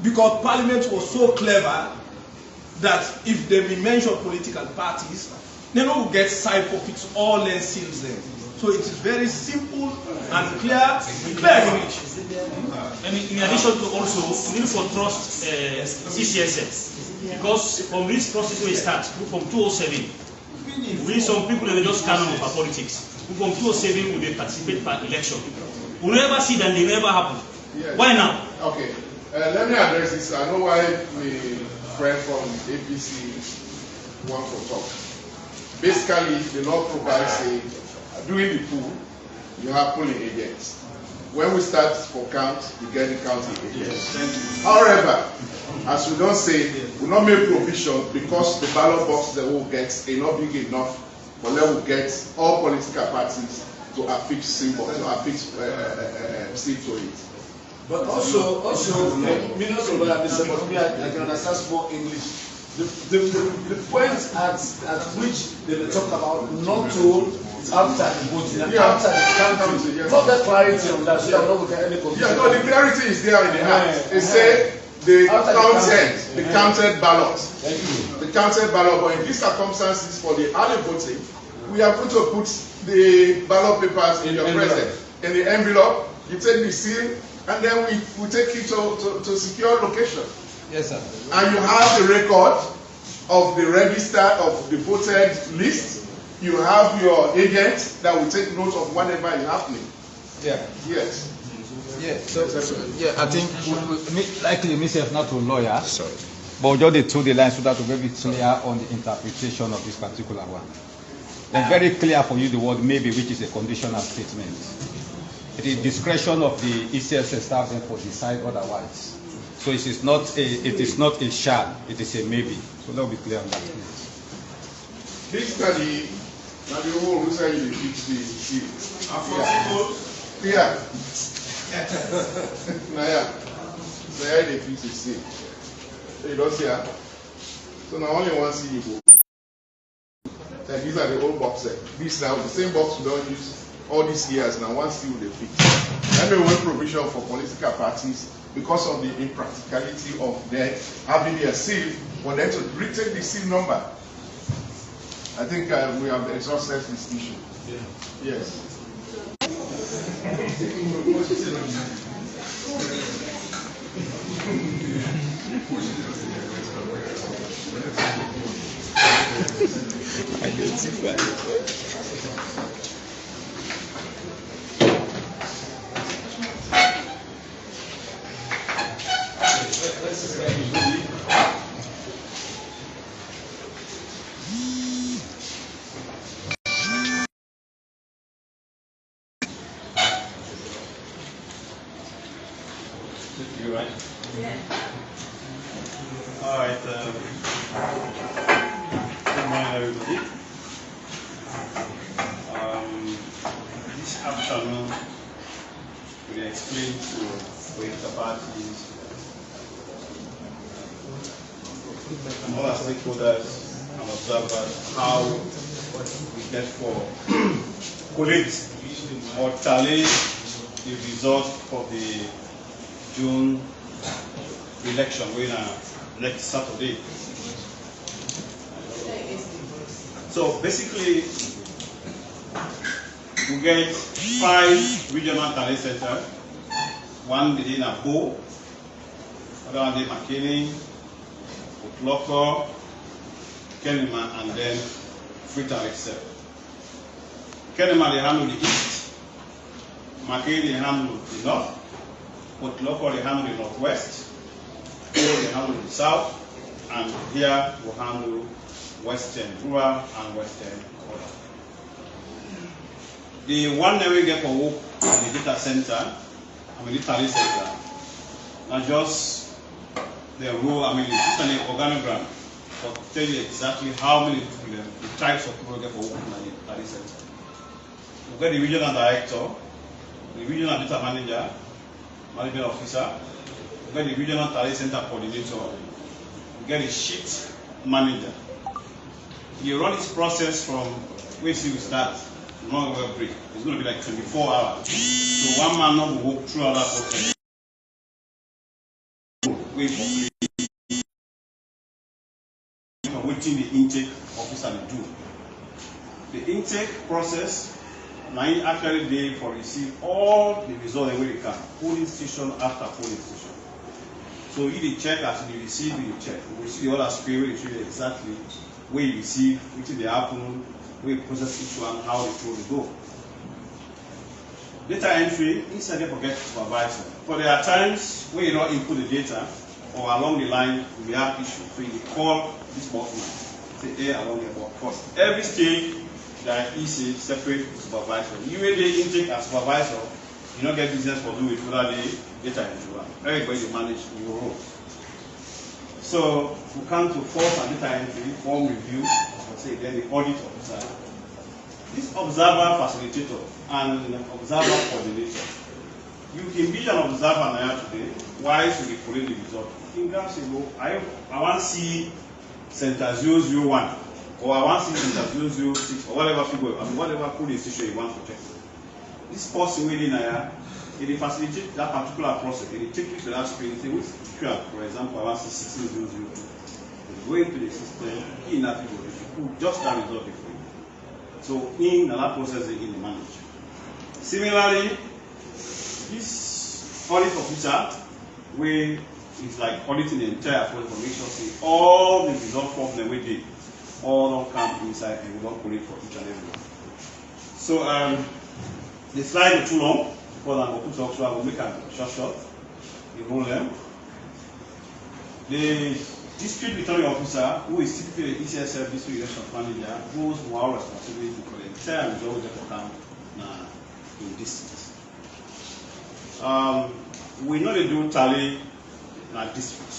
Because Parliament was so clever that if they mention political parties, they don't get side for fix all their seals there. So it is very simple and clear English. And in addition to also, we need to trust ECSS. Because from this process we start, from 207, we some people they just canon for politics. From 207 we participate by election. We never see that they never happen. Yes. Why now? Okay. Let me address this. I know why my friend from APC wants to talk. Basically, the law provides during the pool, you have polling agents. When we start for count, you get the counting agents. Yes. However, as we don't say, we not make provision because the ballot box that we'll get is not big enough, but let we get all political parties to affix symbol, to affix seal to it. But also, Minister of I can understand small English. The points at which they talk about not to after the voting and after the counting. Not that clarity on that, so that we don't get any confusion. Yeah, no, the clarity is there in the act. They say the counted ballot. The counted ballot, but in these circumstances for the early voting, we are going to put the ballot papers in your presence. In the envelope, you take the seal, and then we take it to secure location. Yes, sir. And you have the record of the register of the voted list. You have your agent that will take note of whatever is happening. Yeah. Yes. Yeah. So yeah, I think likely myself not a lawyer. Sorry. But just to the line so that we're very clear on the interpretation of this particular one. Then very clear for you the word maybe, which is a conditional statement. It is discretion of the ECSS staff for decide otherwise. So it is not a shall, it is a maybe. So that will be clear on that. This study, now the whole reason you fix the seal. Yeah. Now yeah. So yeah, they fix the seal. So you don't see her. So now only one seal you go. And these are the old boxes. This now the same box we don't use all these years. Now one seal they fix. That may one provision for political parties. Because of the impracticality of their having their seal, for them to retake the seal number. I think we have exhausted this issue. Yeah. Yes. You right? Yeah. All right. Good morning, everybody. This afternoon, we explain to the parties and all our stakeholders and observers how we get for collate or tally the result for the June election going next Saturday. So basically, we get 5 regional tally centers, one within Abo, other one in McKinney, Otloko, Kenema, and then Freetown Ecsl. Kenema they handle the east, McKinney they handle the north, Otloko they handle the northwest, Abo they handle the south, and here we handle western rural and western border. The one that we get for work in the data center, the tally center, now just the role, it's just an organogram to tell you exactly how many people, the types of people get for work in the tally center. We get the regional director, the regional data manager, management officer, we get the regional tally center coordinator, we get the sheet manager. You run this process from where you start, not going to break. It's going to be like 24 hours. So one man not will walk through that process. Wait for free. Waiting the intake officer to do. The intake process, now actually they for receive all the results the way they can. Polling station after polling station. So you the check as you receive, you check. We see the other screen where you show you exactly where you receive, which is the happen, where you process each one, how the flow will go. Data entry, inside they forget supervisor. For there are times when you don't input the data, or along the line, we have issues. So you call this boxman, say, hey, along the box. First, every stage, there is a separate supervisor. You will the intake as supervisor, you don't get business for doing it without the data entry one. Everybody you manage your role. So we come to force and data entry, form review, say then the audit officer. This observer facilitator and observer coordinator. You can be an observer now today. Why should we collect the result? You can say, well, I want to see center 001, or I want to see center 006, or whatever people, whatever polling station you want to check. This person within here, it facilitates that particular process. It takes you to that screen and say, which QR, for example, I want to see 16002. You go into the system, key in that people, you put just that result before you. So in that process, in the manager. Similarly, this audit officer, where it's like auditing the entire process to make sure see all the result forms that we did, all don't come inside and we don't collect for each and every one. So the slide is too long. For I will make a short. You roll them. The district returning officer, who is typically the ECSF district election manager, goes more responsibility for the entire result that will come in districts. We know they do tally in a district.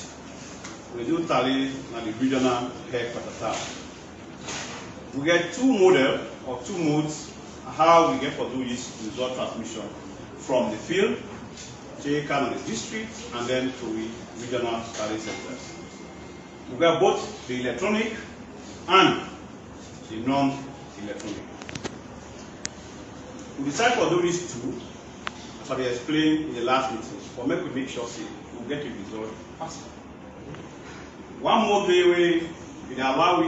We do tally in the regional headquarters town. We get two models or two modes how we get to do this result transmission from the field, take on the district, and then to the regional tally centers. We got both the electronic and the non-electronic. We decide to do these two, as I explained in the last meeting, for make sure we get the result faster. One more way we allow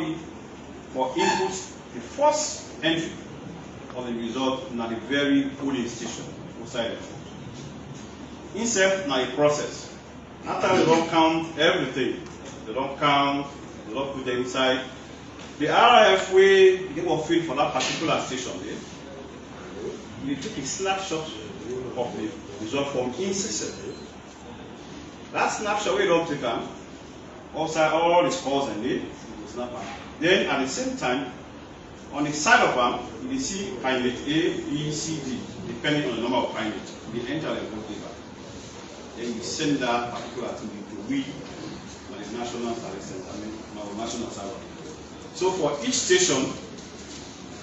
for input the first entry of the result in the very polling station outside the Instead, now a process. After they don't count everything, they don't count, they don't put them inside. The RF way they will fill for that particular station there. You took a snapshot of the result from in system. That snapshot we don't take them, outside all the scores and it, snap them. Then at the same time, on the side of them, you see candidate A, B, C, D, depending on the number of candidates. They enter the vote paper. then you send that particular thing to we, the national service center, I mean, our national server. So for each station,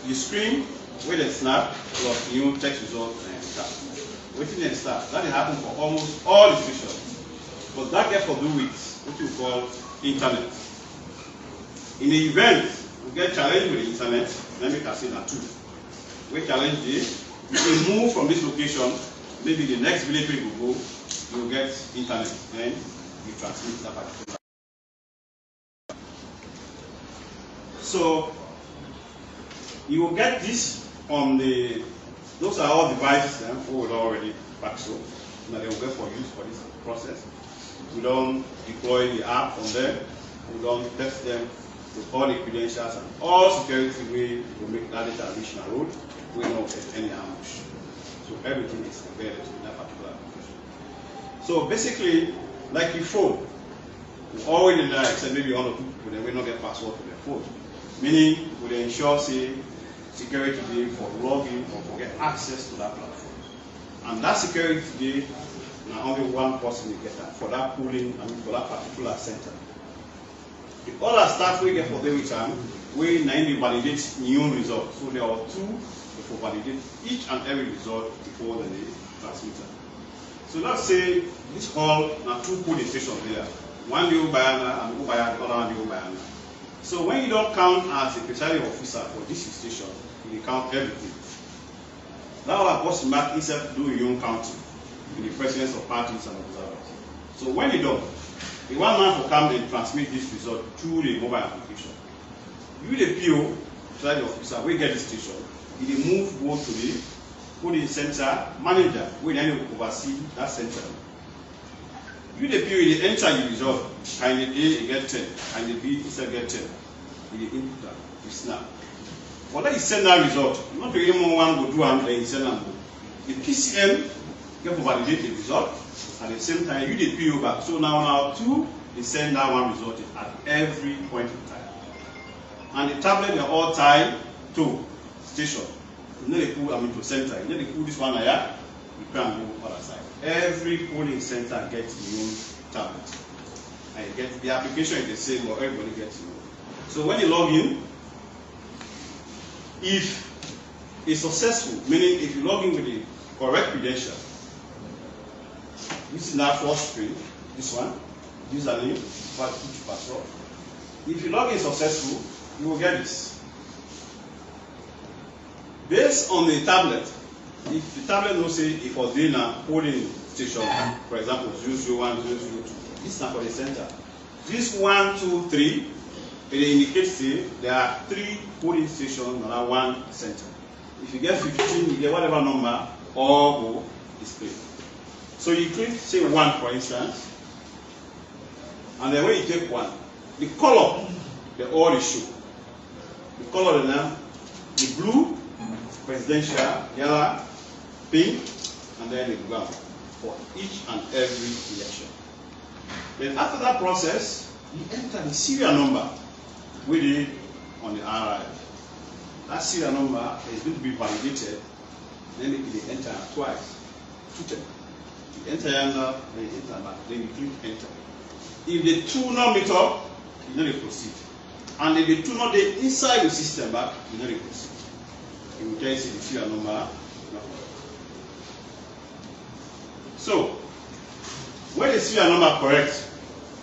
you screen with a snap plus new text result and start. Waiting and start. That happens for almost all the stations. But that gets to do with what you call internet. In the event we get challenged with the internet, let me say that too. We challenge this, you can move from this location, maybe the next village we will go, you will get internet, then you transmit that particular. So you will get this on the, those are all devices we will already pack so that they will get for use for this process. We don't deploy the app on them, we don't test them with all the credentials and all security we will make that data reach the road, we don't get any ambush. So everything is embedded in that particular application. So basically, like your phone, we always in there except maybe one or two people, they will not get password to their phone. Meaning, we ensure, say, security day for login or for get access to that platform. And that security day, now only one person will get that for that pooling, I mean for that particular center. The other staff we get for every time, we validate new results. So there are two to validate each and every result before the transmitter. So let's say this hall now two pooling stations there. One new Bayana and the other one new Bayana. So when you don't count as a presiding officer for this station, you count everything. Now our boss mark himself do your own counting in the presence of parties and observers. So when you don't, the one man will come and transmit this result through the mobile application. You the PO, presiding officer, we get the station. You move go to the polling center manager, we then oversee that center. You the PO, you enter your result, and the A you get 10, and the B you get 10. You input that, you snap. But then you send that result, not to even one go do and then you send them. The PCM get to validate the result, at the same time you the PO back. So now two, they send that one result at every point in time. And the tablet they are all tied to station. You know they put to center, you know they put this one here, you can move other side. Every polling center gets the own tablet. And you get the application is the same, but everybody gets it. So when you log in, if it's successful, meaning if you log in with the correct credential, this is our first screen, this one, username, password. If you log in successful, you will get this. Based on the tablet, if the tablet knows say if was doing a polling station, for example 001, 002, this is not for the center. This 1, 2, 3, it indicates there are 3 polling stations and 1 center. If you get 15, you get whatever number all go display. So you click say 1 for instance, and then when you take 1, the color they all show. The color of them, the blue, presidential, yellow, pink, and then the brown for each and every election. Then after that process, you enter the serial number with it on the RI. That serial number is going to be validated, then you enter twice, 2 times. You enter another, then you enter back, then you click enter. If the two not meet up, you know they proceed. And if the two not they inside the system back, you know they proceed. You will just see the serial number. So, when the serial number correct,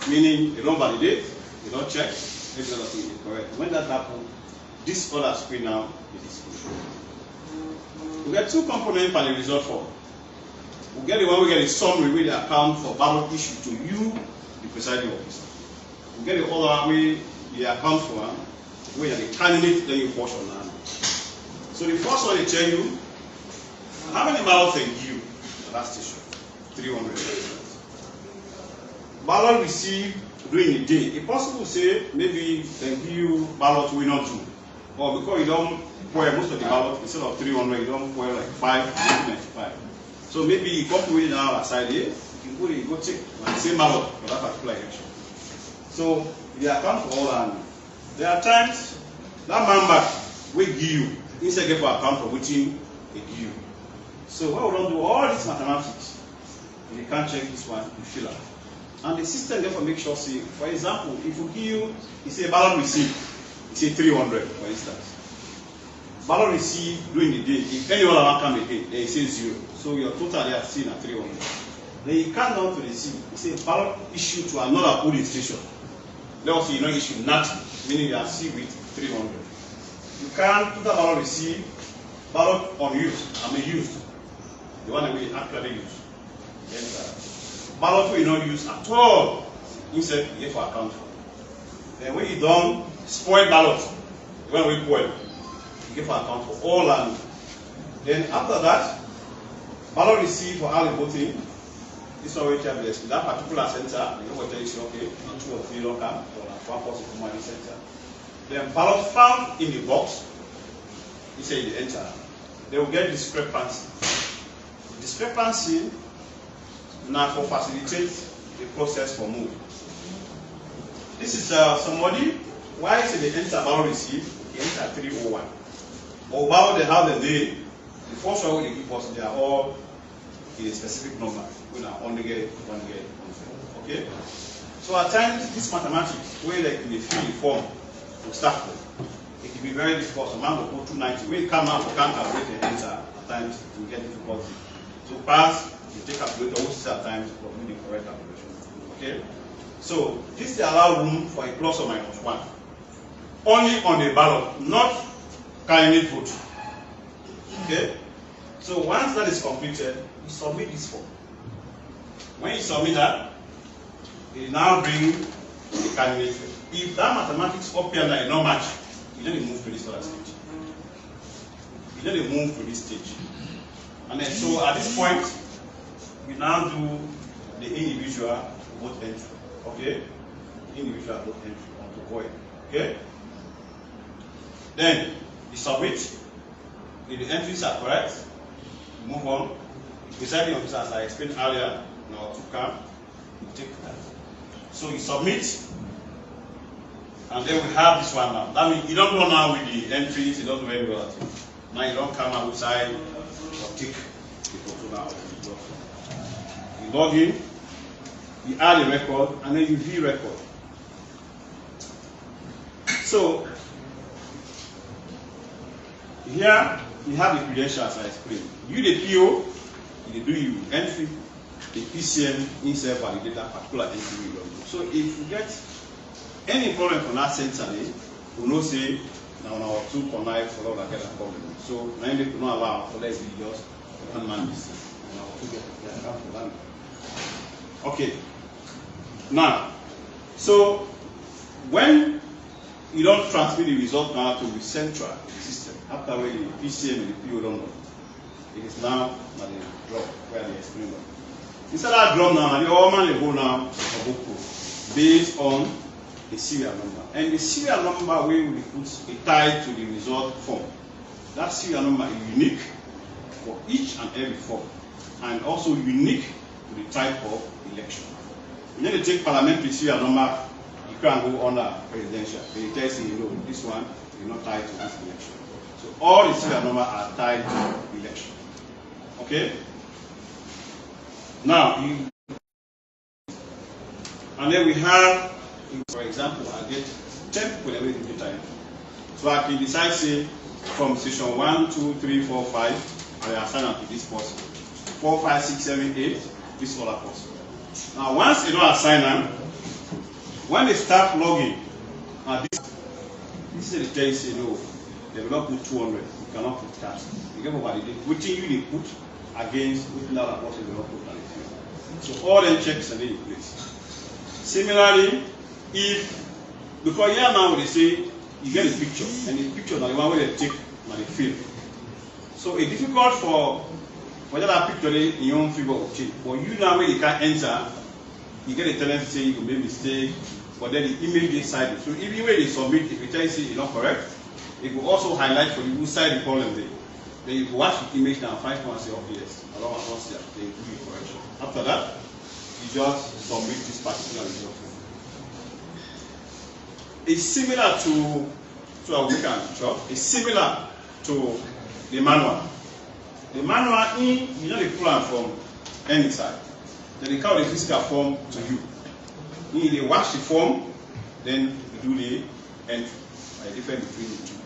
meaning you don't validate, you don't check, every other thing is correct. When that happens, this other screen now is displayed. We get 2 components for the result form. We get the one we get a summary with the account for ballot issue to you, the presiding officer. We get the other way the account for where the candidate then you portion now. So the first one they tell you how many ballots they give at that station. 300. Ballot received during the day. It's possible to say maybe they give you ballot we not do. Or because you don't pour most of the ballot, instead of 300, you don't pour like 595. So maybe you come to it now aside here, you go check the same ballot for that particular election. So they account for all and there are times that man back will give you instead of account for which they give you. So what we don't do all this mathematics, If you can't check this one, you fill out. And the system therefore makes sure, say, for example, if you give, you say ballot receipt, you say 300, for instance. Ballot receipt during the day, if any other one come again, they say 0. So your total they are seen at 300. Then you come down to the receipt, you say ballot issued to another polling station. Let us say you don't issue nothing, meaning you are sealed with 300. You can't total ballot receipt, ballot unused, used. The one that we actually use. Then ballot we not use at all. Instead, you get for account for. Then when you done spoiled ballot, the one we spoil, you get for account for all. And then after that, ballot received for early voting. This one we tell you that particular center, you know what you say, okay, not 2 or 3 local, or 1 person from one center. Then ballot found in the box, you say you enter, they will get discrepancy. Discrepancy now for facilitate the process for move. This is somebody, why is they enter ballot receive, he enter 301. Or ballot they have the day, the first one they give us, they are all in a specific number. We are only get one get. Okay? So at times this mathematics, where like in the field form to start with, it can be very difficult. Some man will go 290. When you come out, you can't calculate the answer. At times you get difficulty. To pass, you take calculator, which at times for doing the correct calculation. Okay? So this allows room for a plus or minus 1. Only on the ballot, not candidate vote. Okay? So once that is completed, you submit this form. When you submit that, it now bring the candidate. If that mathematics up here is not match, you don't move to this other stage. You don't move to this stage. And then so at this point, we now do the individual vote entry. Okay? Individual vote entry onto COIN. Okay? Then you submit. If the entries are correct, you move on. Deciding officer, as I explained earlier, now to come, you take that. So you submit, and then we have this one now. That means you don't go now with the entries, you don't do very well at it. Now you don't come outside or tick the photo now. You log in, you add a record, and then you view record. So here you have the credentials I explained. You the PO, you do you entry, the PCM insert validate that particular entry you do. So if you get any problem from that center, we know say now our 2 connect for all that get a problem. So now they not allow for let's be just one man this. Okay. Now, so when you don't transmit the result now to the central system, after where the PCM and the PO don't know, it is now at the drop where they explain that. Instead of that drop now, the all man they go now based on the serial number. And the serial number where we put a tie to the result form. That serial number is unique for each and every form, and also unique to the type of election. You need to take parliamentary serial number, you can't go under presidential. They tell you, know, this one is not tied to this election. So all the serial numbers are tied to election. Okay? Now, and then we have, for example, I get 10 people every time. So I can decide, say, from session 1, 2, 3, 4, 5, I assign them to this person. 4, 5, 6, 7, 8, this other person. Now, once you don't assign them, when they start logging, this is the case, you know, they will not put 200, you cannot put that. You get what validate. Within you, they put against within that person, they will not put that. So all them checks are in place. Similarly, if, because here now they say, you get a picture, and the picture is the one where they take and they fill. So it's difficult for whether that picture in your own figure will change. But you now when you can't enter, you get a tendency to say you make mistake, but then the image inside it. So even when they submit, if it tells you it's not correct, it will also highlight for you who side the problem there. Then you watch the image now, find one and say, oh yes, along with us there, they do the correction. After that, you just submit this particular result. It's similar to a weekend job. It's similar to the manual. The manual, you know, the plan from any side. Then they carry the physical form to you. They wash the form, then you do the entry. By difference between the two.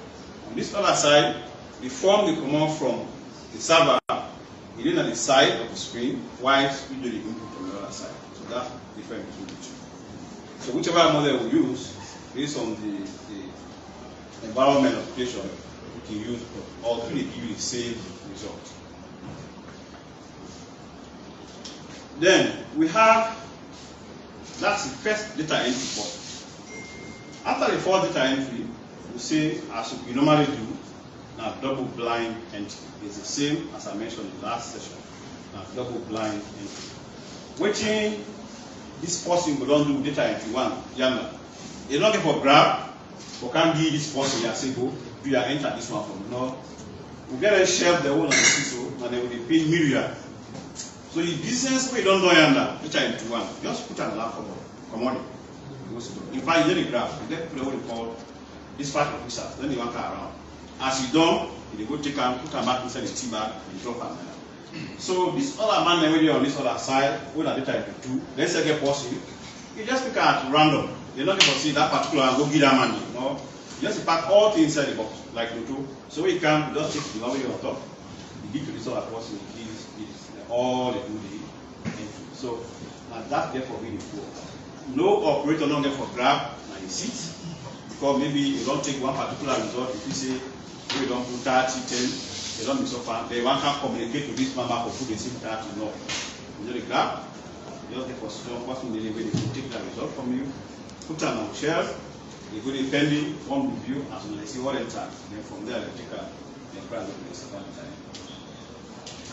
On this other side, the form will come out from the server, it is on the side of the screen, while we do the input on the other side. So that's the difference between the two. So whichever model we use, based on the environment application, we can use, but all three give you the same result. Then we have, that's the first data entry part. After the first data entry, we say, as we normally do, now double blind entry. It's the same as I mentioned in the last session. Now double blind entry. Waiting, this person will don't do data entry one, YAML. They're not for grab, or can't give this person here, say go, do you enter this one from no. We get a shelf the whole of the CISO, and they will be myriad. So the business we don't know YAML, data entry one, just put an alarm for commodity. In fact, you get a graph, you get what we call dispatch officers, then you want to around. As you don't, you go take and put a mark inside the T bag and drop a man. So this other man when you're on this other side, what are the type of two? Let's say get possible. You just pick at random. You're not going to see that particular and go give that money. No, you just pack all things inside the box, like you do. So we can just take the number on top. You give to this other person, all they do the entry. So that's therefore really cool. No operator not get for grab and you sit. Because maybe you don't take one particular result, if you say you don't put 30, 10, they don't be so far. They want to communicate to this member for put the same 30, no. You know the graph, just get for some person they will take that result from you, put them on shelf, they go depending on review as soon as they see what enter. Then from there they take a grab of the second time.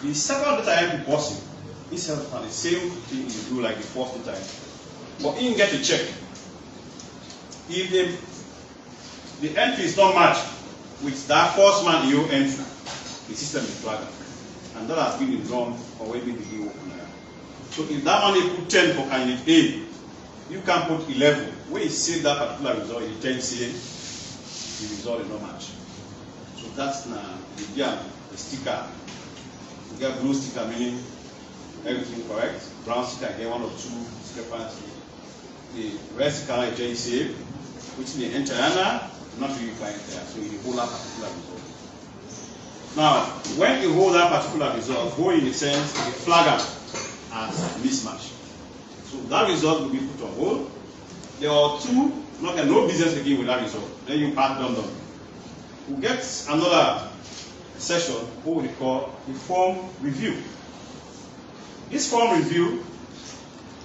The second time person is the same thing you do like the first time. But you get a check. If the entry is not matched with that first man you entry, the system is flagged. And that has been wrong for when we begin working. So if that one put 10 for candidate A, you can put 11. When you see that particular result, you 10 say the result is not matched. So that's the sticker. You get blue sticker meaning everything correct. Brown sticker get one or two discrepancies. The red sticker is save, which they enter not really find there. So you hold that particular result. Now, when you hold that particular result, hold in the sense the flagger as mismatch. So that result will be put on hold. There are two, no business again with that result. Then you pass down. We'll get another session what we call the form review. This form review,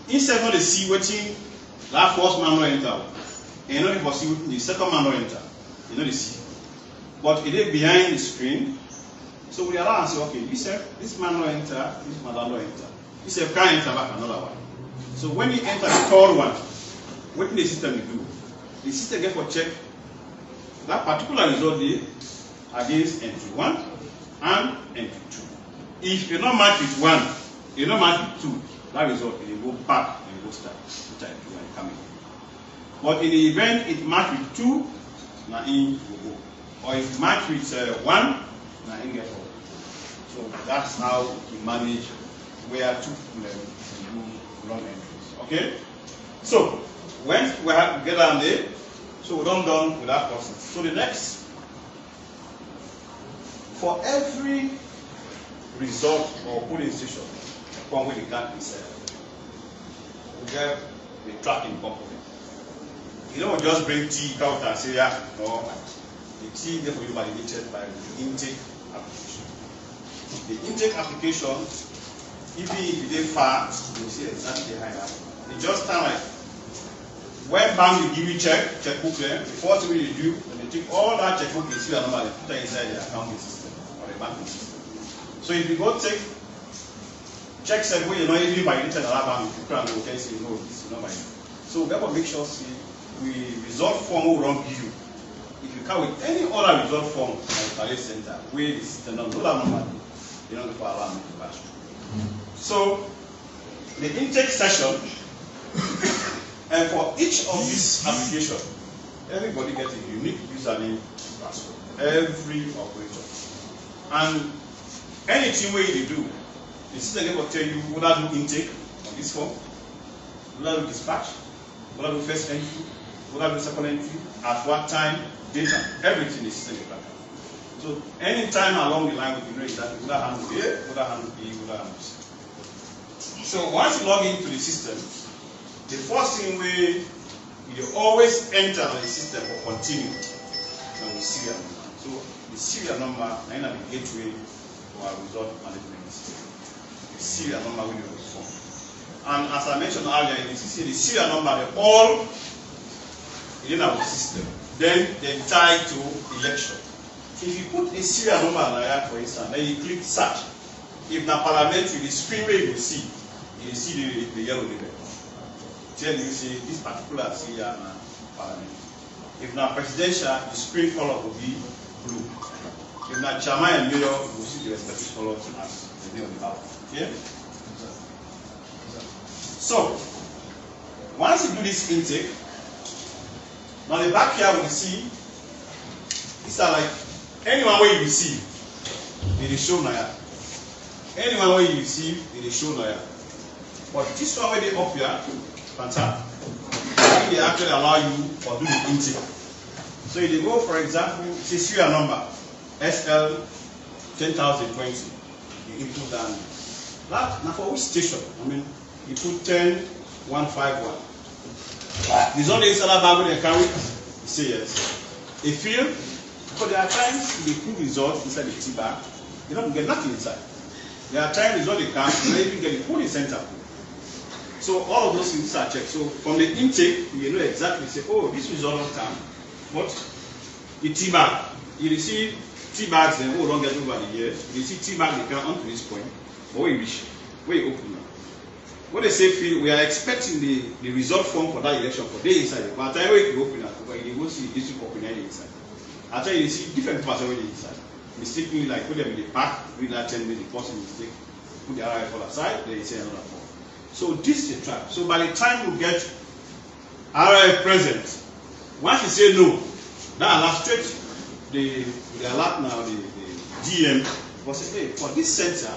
instead of the see waiting that first manual enter, and not the see the second manual enter, you know the see. But it is behind the screen. So we allow and say, okay, this manual enter, this manual enter. This can enter back another one. So when you enter the third one, what the system will do? The system get for check that particular result there against entry 1 and entry 2. If you're not matched with 1, you're not matched with 2, that result will go back and go start entry 1 coming. But in the event it matched with 2, now in will go. Or if it matched with 1, now in get out. So that's how we manage where to do long entries. Okay? So when we have to get down there, so we're done with that process. So the next, for every result or polling station, from where the gap is, we get the tracking component. You don't just bring T out and say, yeah, no, the T therefore you validated by the intake application. The intake application, even if they far, you will see exactly the hierarchy. It's just kind of like when bank will give you checkbook there, the first thing you do, when they take all that checkbook, you see a number, they put it inside the accounting system or the banking system. So if you go take check set where you're not even validated another bank, you can go and say, no, this is not my. So therefore make sure see we result form will run you. If you come with any other result form like Ballot Center, where the system don't know that number, you don't go allow me to pass through. So the intake session, and for each of these applications, everybody gets a unique username password. Every operator. And anything where you do, the system will tell you whether do intake on this form, whether we dispatch, whether we first entry, whether we second entry, at what time, data, everything is system tracker. So any time along the line, we can know exactly whether handle A, whether handle B, whether handle C. So once you log into the system, the first thing you always enter the system or continue with serial number. So the serial number is the gateway for our result management system. The serial number will be form. And as I mentioned earlier, you see the serial number, they all in our system. Then they tie to election. If you put a serial number there, for instance, then you click search. If the parliamentary, the screen where you see the yellow label. Then you see this particular serial parliamentary. If not presidential, the screen color will be blue. If not chairman and mayor, you will see the respective color as the name of the ballot. Okay? So, once you do this intake, now the back here will see, these are like anyone where you receive, it is shown here. Anyone where you receive, it is shown here. But this one where they up here, fantastic. They actually allow you or do the intake. So if you go, for example, say serial number SL 10,020, you input that. Now for which station? I mean, you put 10,151. There's only inside that bag they carry. You say yes. A field, because there are times they put results inside the tea bag, they don't get nothing inside. There are times results they come, they even get the put in center. So all of those things are checked. So from the intake, you know exactly, say, oh, this result will come. But the tea bag, you receive tea bags, then oh, don't get over the years. You see tea bag, they come onto this point. But where you reach, where you open now. When they say field, we are expecting the result form for that election for day inside. But at the time where you open it, you go see the district open inside. At the time you see different parts already inside. Mistakenly, like put them in the pack, read that 10 minutes, the person mistake, put the RIF on the side, then you say another form. So this is a trap. So by the time you get RIF present, once you say no, that allows straight the alert now, the DM, will say, hey, for this center,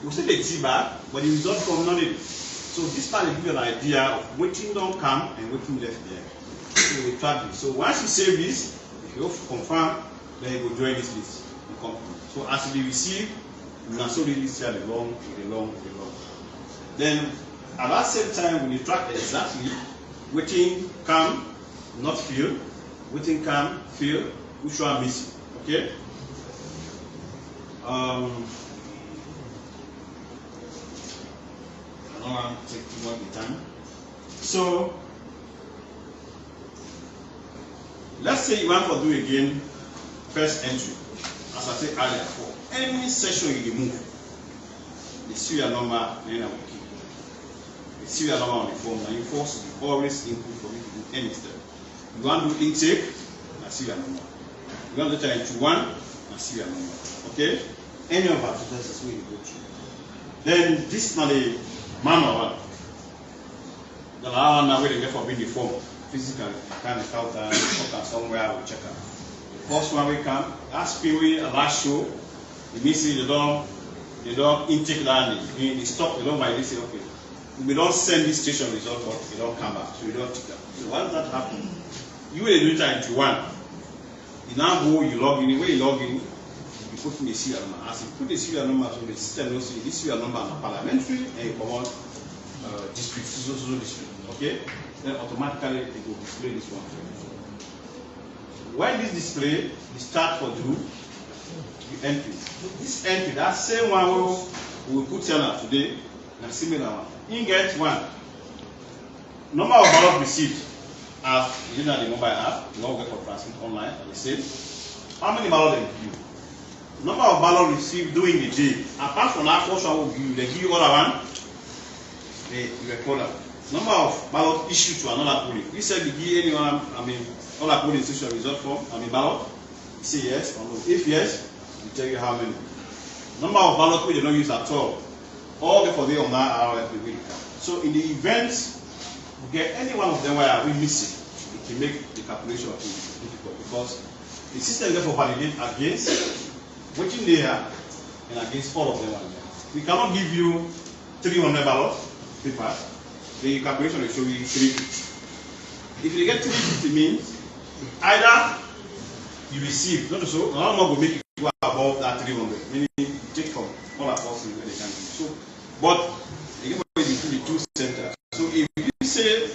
we say the T bar, but the result from none of it. So this part will give you an idea of waiting don't come and waiting left there. So we track this. So once you save this, if you confirm, then you will join this list. So as you receive, you can so really see the long. Then at that same time, when you track exactly waiting come, not fill, waiting come, fill, which one missing. Okay? I don't want to take too much time. So let's say you want to do again first entry. As I said earlier, for any session you remove, the serial number then I will keep. The serial number on the form, and you force to always input for me to do any step. You want to do intake, a serial number. You want to turn into one, a serial number. Okay? Any of our processes is where you go through. Then this is not the manual one. The one now where they get for being the form. Physically, kind of out there, somewhere I will check out. First one we come, that's we last show. It means they don't intake that they stop, they don't buy this, okay. We don't send this station result, but they don't come back, so we don't take that. So why does that happen? You will do it into one. You now go, you log in, when you log in, you put in the serial number. As you put the serial number, so the system knows this serial number is parliamentary and you come out district, so district, okay? Then automatically it will display this one for you. When this display, you start for do the entry. This entry, that same one we will put here today, and similar one. You get one. Number of ballots received as you know the mobile app, you want to get for transmit online, and they say how many ballots they give you. Number of ballots received during the day. Apart from that first one they give you all one, they record that. Number of ballots issued to another polling. We said we give anyone, all our polling station result form, ballot. You say yes or no. If yes, we tell you how many. Number of ballots we did not use at all. All the for the on that RF we will count. So in the event we get any one of them where we missing, we can make the calculation of it difficult because the system therefore validate against waiting there and against all of them. We cannot give you 300 ballots papers, the calculation will show you 350. If you get 350 means either you receive, not so, no more will make it go above that 300, meaning you take from all across where they can do. So, but again, between the two centers. So if you say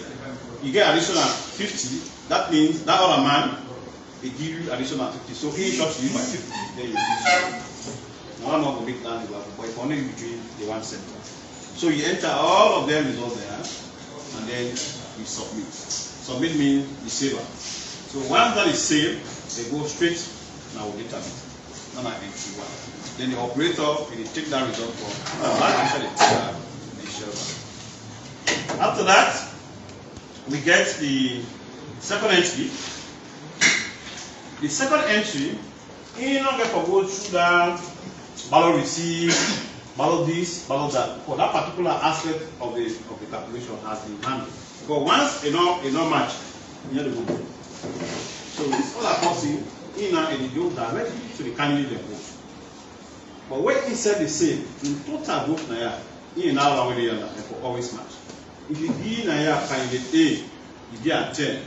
you get additional 50, that means that other man, they give you additional 50. So he shorts you by 50, then you see. No more will make that level, but it's only between the one center. So you enter all of them results there, and then you submit. Submit means you save it. So once that is saved, they go straight now with database. Now entry 1. Then the operator will take that result from After that, we get the second entry. The second entry, you don't get to go through that ballot receipt, ballot this, ballot that. For that particular aspect of the calculation has been handled. But once a no match, you have to go. So it's all possible in and go directly to the candidate vote. But when inside the same, in total vote now, in now already for always match. If you give now candidate A, you get 10,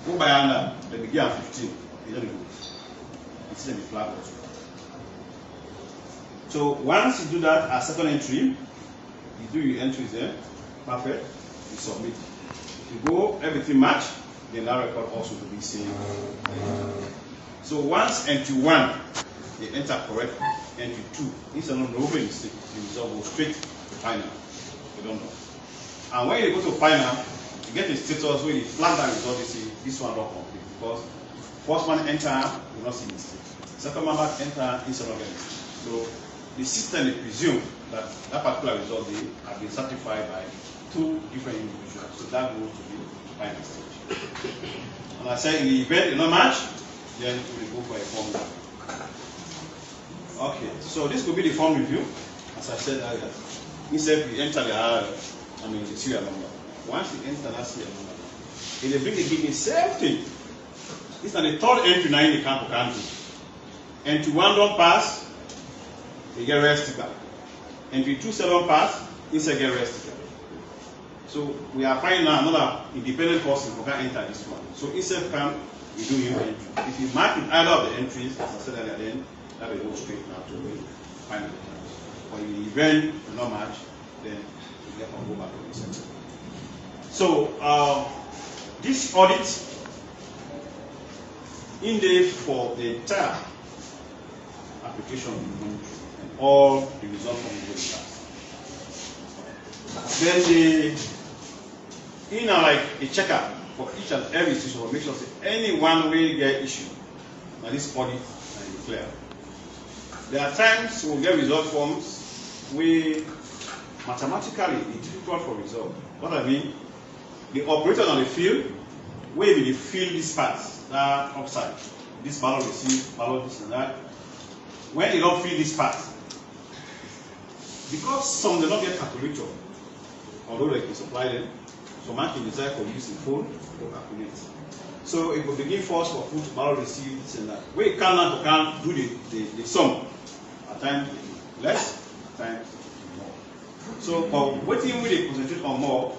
go by under, then you get 15, you don't go. It's in the flag also. So once you do that as second entry, you do your entries there, perfect, you submit. If you go, everything match, then that record also will be same. So once entry 1, they enter correct, entry 2, instead of no mistake, the result goes straight to final. You don't know. And when you go to final, you get a status where you flag that result, you see this one not complete. Because first one enter, you will not see mistake. Second one back enter, instead of anything. So the system will presume that that particular result they have been certified by 2 different individuals. So that goes to the final stage. And I say in the event you not match, then we will go for a form review. Okay, so this could be the form review. As I said earlier, instead we enter the serial number. Once you enter that serial number, they bring again the same thing. This is the third entry now in the country. Entry 1 don't pass, they get rest sticker. Entry 2 7 pass, instead get rest sticker. So we are finding now another independent person who can enter this one. So instead you do your entry. If you mark in either of the entries, as I said earlier, then that will go straight now to the final entry. But in the event you not match, then you get to go back to the center. So this audit in there for the entire application and all the results from the class. Then like a checker for each and every institution will make sure that anyone will get issue. Now this audit is clear. There are times we'll get result forms where mathematically it's difficult for result. What I mean, the operator on the field will be fill these parts that upside. This ballot receive, ballot this and that. When you don't fill this part, because some do not get calculator, although they can supply them, so man can decide for using phone to calculate. So it will begin first for put ballot receive this and that. Where you can do the sum. At times less, at times more. So for waiting with the concentrate on more,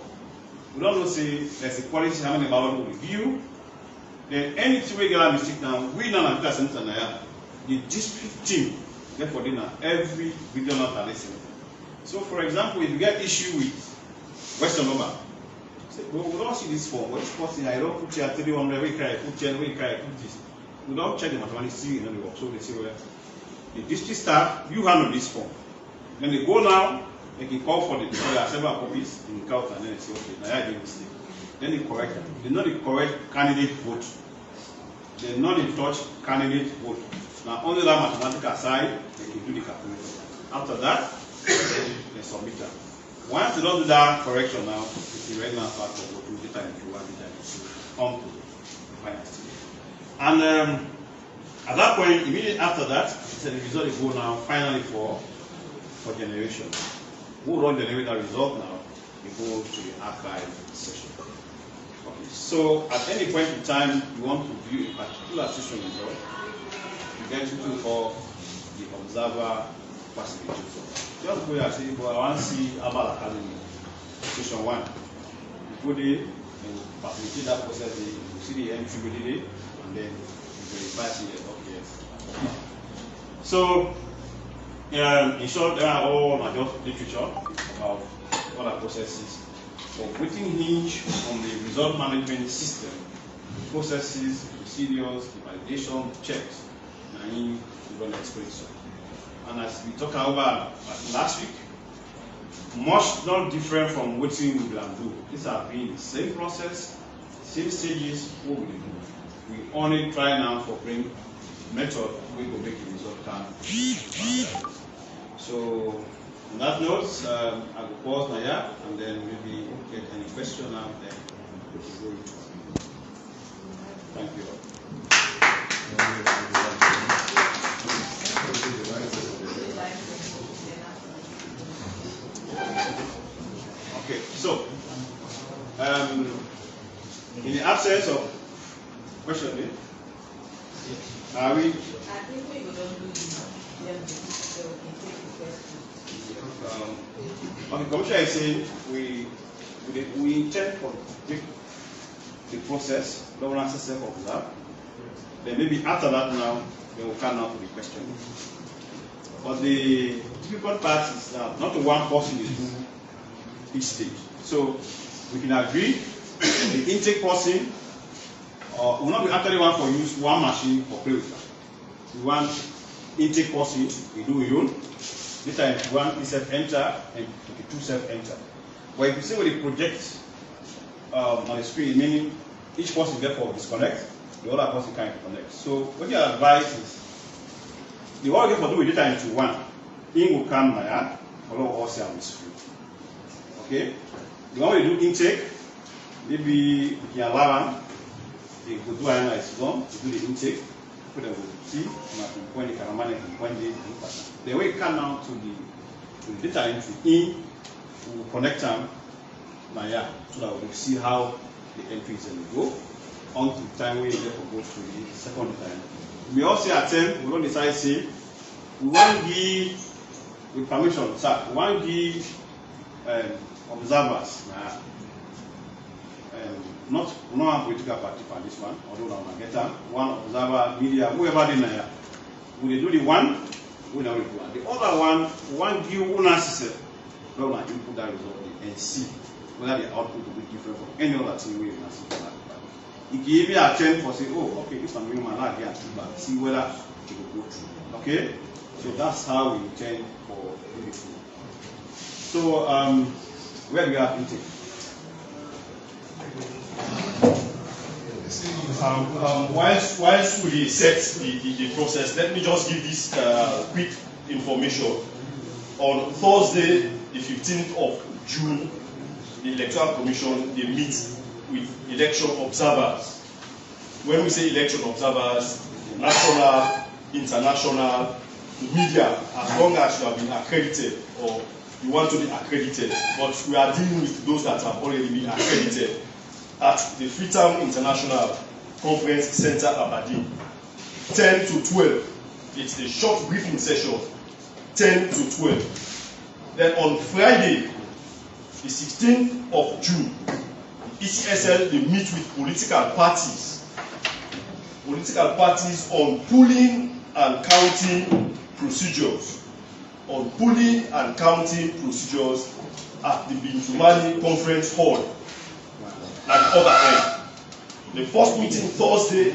we don't know say there's a quality how many ballot will review. Then anything we get a mistake now, we now have class center now. The district team, therefore, dinner every regional listen. So, for example, if you get issue with Western Loma, say, well, we don't see this form. Which person I don't put here 300, we cry, put 10, we cry, put this. We don't check the mathematics, see in the work. So they say, well, the district staff, you handle this form. Then they go now, they can call for the several copies in the count, and then they say, okay, now I did mistake. Then they correct them. They know the correct candidate vote. They not in touch candidate vote. Now, only that mathematical side, they can do the calculation. After that, they submit that. Once they don't do that correction now, it's the regular part of what we data into 1, data into 2, on to the final stage. And at that point, immediately after that, it's the result will go now finally for generation. Who will generate that result now? We go to the archive session. Okay. So at any point in time, you want to view a particular session result, you get to do for the observer classification. Just go and say, well, I want to see about academy. station 1. You put it, and facilitate that process, you see the entry within it, and then you verify it. Okay, yes. So, in short, there are all adult literature about other processes. But within hinge on the result management system, processes, procedures, the validation, checks, and in the expression. And as we talked about last week, much not different from what we will do. These have been the same process, same stages, what we do. We only try now for bring method we will make the result come. So on that note, I will pause now, yeah, and then maybe get any question out there. Thank you all. Okay, so in the absence of question, are we? I think we will don't do so we can take the question. Okay, Commissioner is saying we intend for the process, governance system of that. Then maybe after that now, they will come out with the question. But the difficult part is that not one person is doing each stage. So we can agree the intake person will not be actually one for use one machine for play with that. We want intake person, we do your own. This time one is self-enter and two self-enter. But if you see what the project on the screen, meaning each person therefore disconnect, the other person can't connect. So what your advice is the one get for do with data into one. In will come my hand, follow also on the screen. Okay? The one we do intake, maybe we can allow them, they go do analyze one, to do the intake, put them with see, point the caramel and point the way it come now to the data entry in, we will connect them now, so that we will see how the entry is going to go on to the time we therefore go through the second time. We also attempt, we don't decide say, we want to give with permission, sir, we want to give observers, not one political party for this one, although I'm get one observer, media, whoever they are. We do the one, we don't do one. The other one give one assessor, don't input that result and see whether the output will be different from any other thing we can see. If you even attempt for say, oh, okay, this one will not get but see whether it will go through. Okay? So that's how we intend for the food. So where do we have intake? Whilst we set the process, let me just give this quick information. On Thursday, the 15th of June, the Electoral Commission, they meet with election observers. When we say election observers, national, international, media, as long as you have been accredited or you want to be accredited, but we are dealing with those that have already been accredited at the Freetown International Conference Center, Aberdeen, 10 to 12. It's a short briefing session, 10 to 12. Then on Friday, the 16th of June, Ecsl, they meet with political parties on pooling and counting procedures. On pooling and counting procedures at the Bintumani Conference Hall at the other end. The first meeting Thursday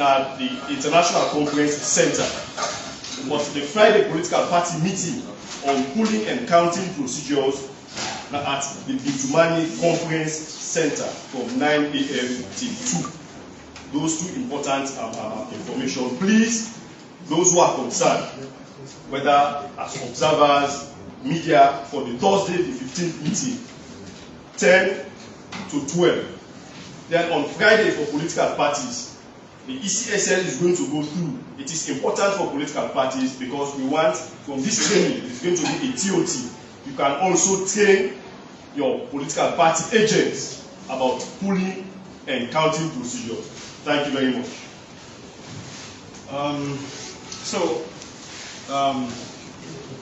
at the International Conference Center. But the Friday political party meeting on pooling and counting procedures at the Bintumani Conference Center from 9 a.m. till 2. Those two important information. Please, those who are concerned, whether as observers, media, for the Thursday, the 15th meeting, 10 to 12. Then on Friday for political parties, the Ecsl is going to go through. It is important for political parties because we want, from this training, it's going to be a TOT. You can also train your political party agents about pooling and counting procedures. Thank you very much.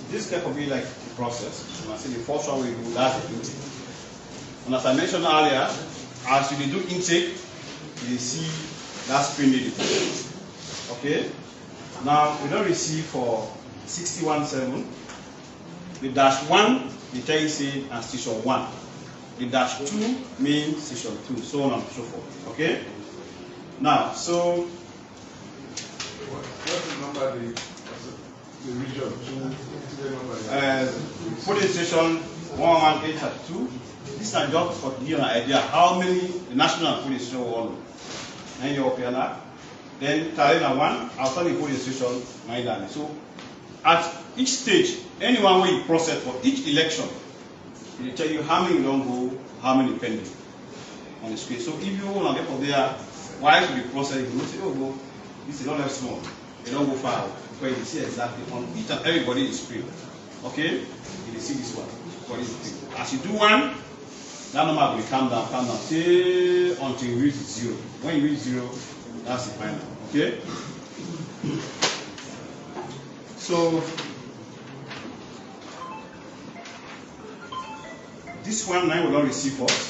This can be like the process. I say the first one we do, that's the meeting. And as I mentioned earlier, as you do intake, you see that screen details. Okay? Now, we don't receive for 61.7. The -1, the tell you say, and station 1. The -2 means station 2, so on and so forth. Okay? Now, so. What's the number, the region? Polling station 118 This is just for to give an idea how many the national polling station will and your piano. Then Tarena 1, outside the polling station, Maidani. So at each stage, anyone will process for each election, it will tell you how many don't go, how many pending on the screen. So if you want to get for there, why should be processed? You will say, oh, go, this is not that small. They don't go far, because you see exactly on each and everybody is screen. Okay? You see this one. As you do one, that number will come down, say until you reach 0. When you reach 0, that's the final. Okay? So this one now will not receive us.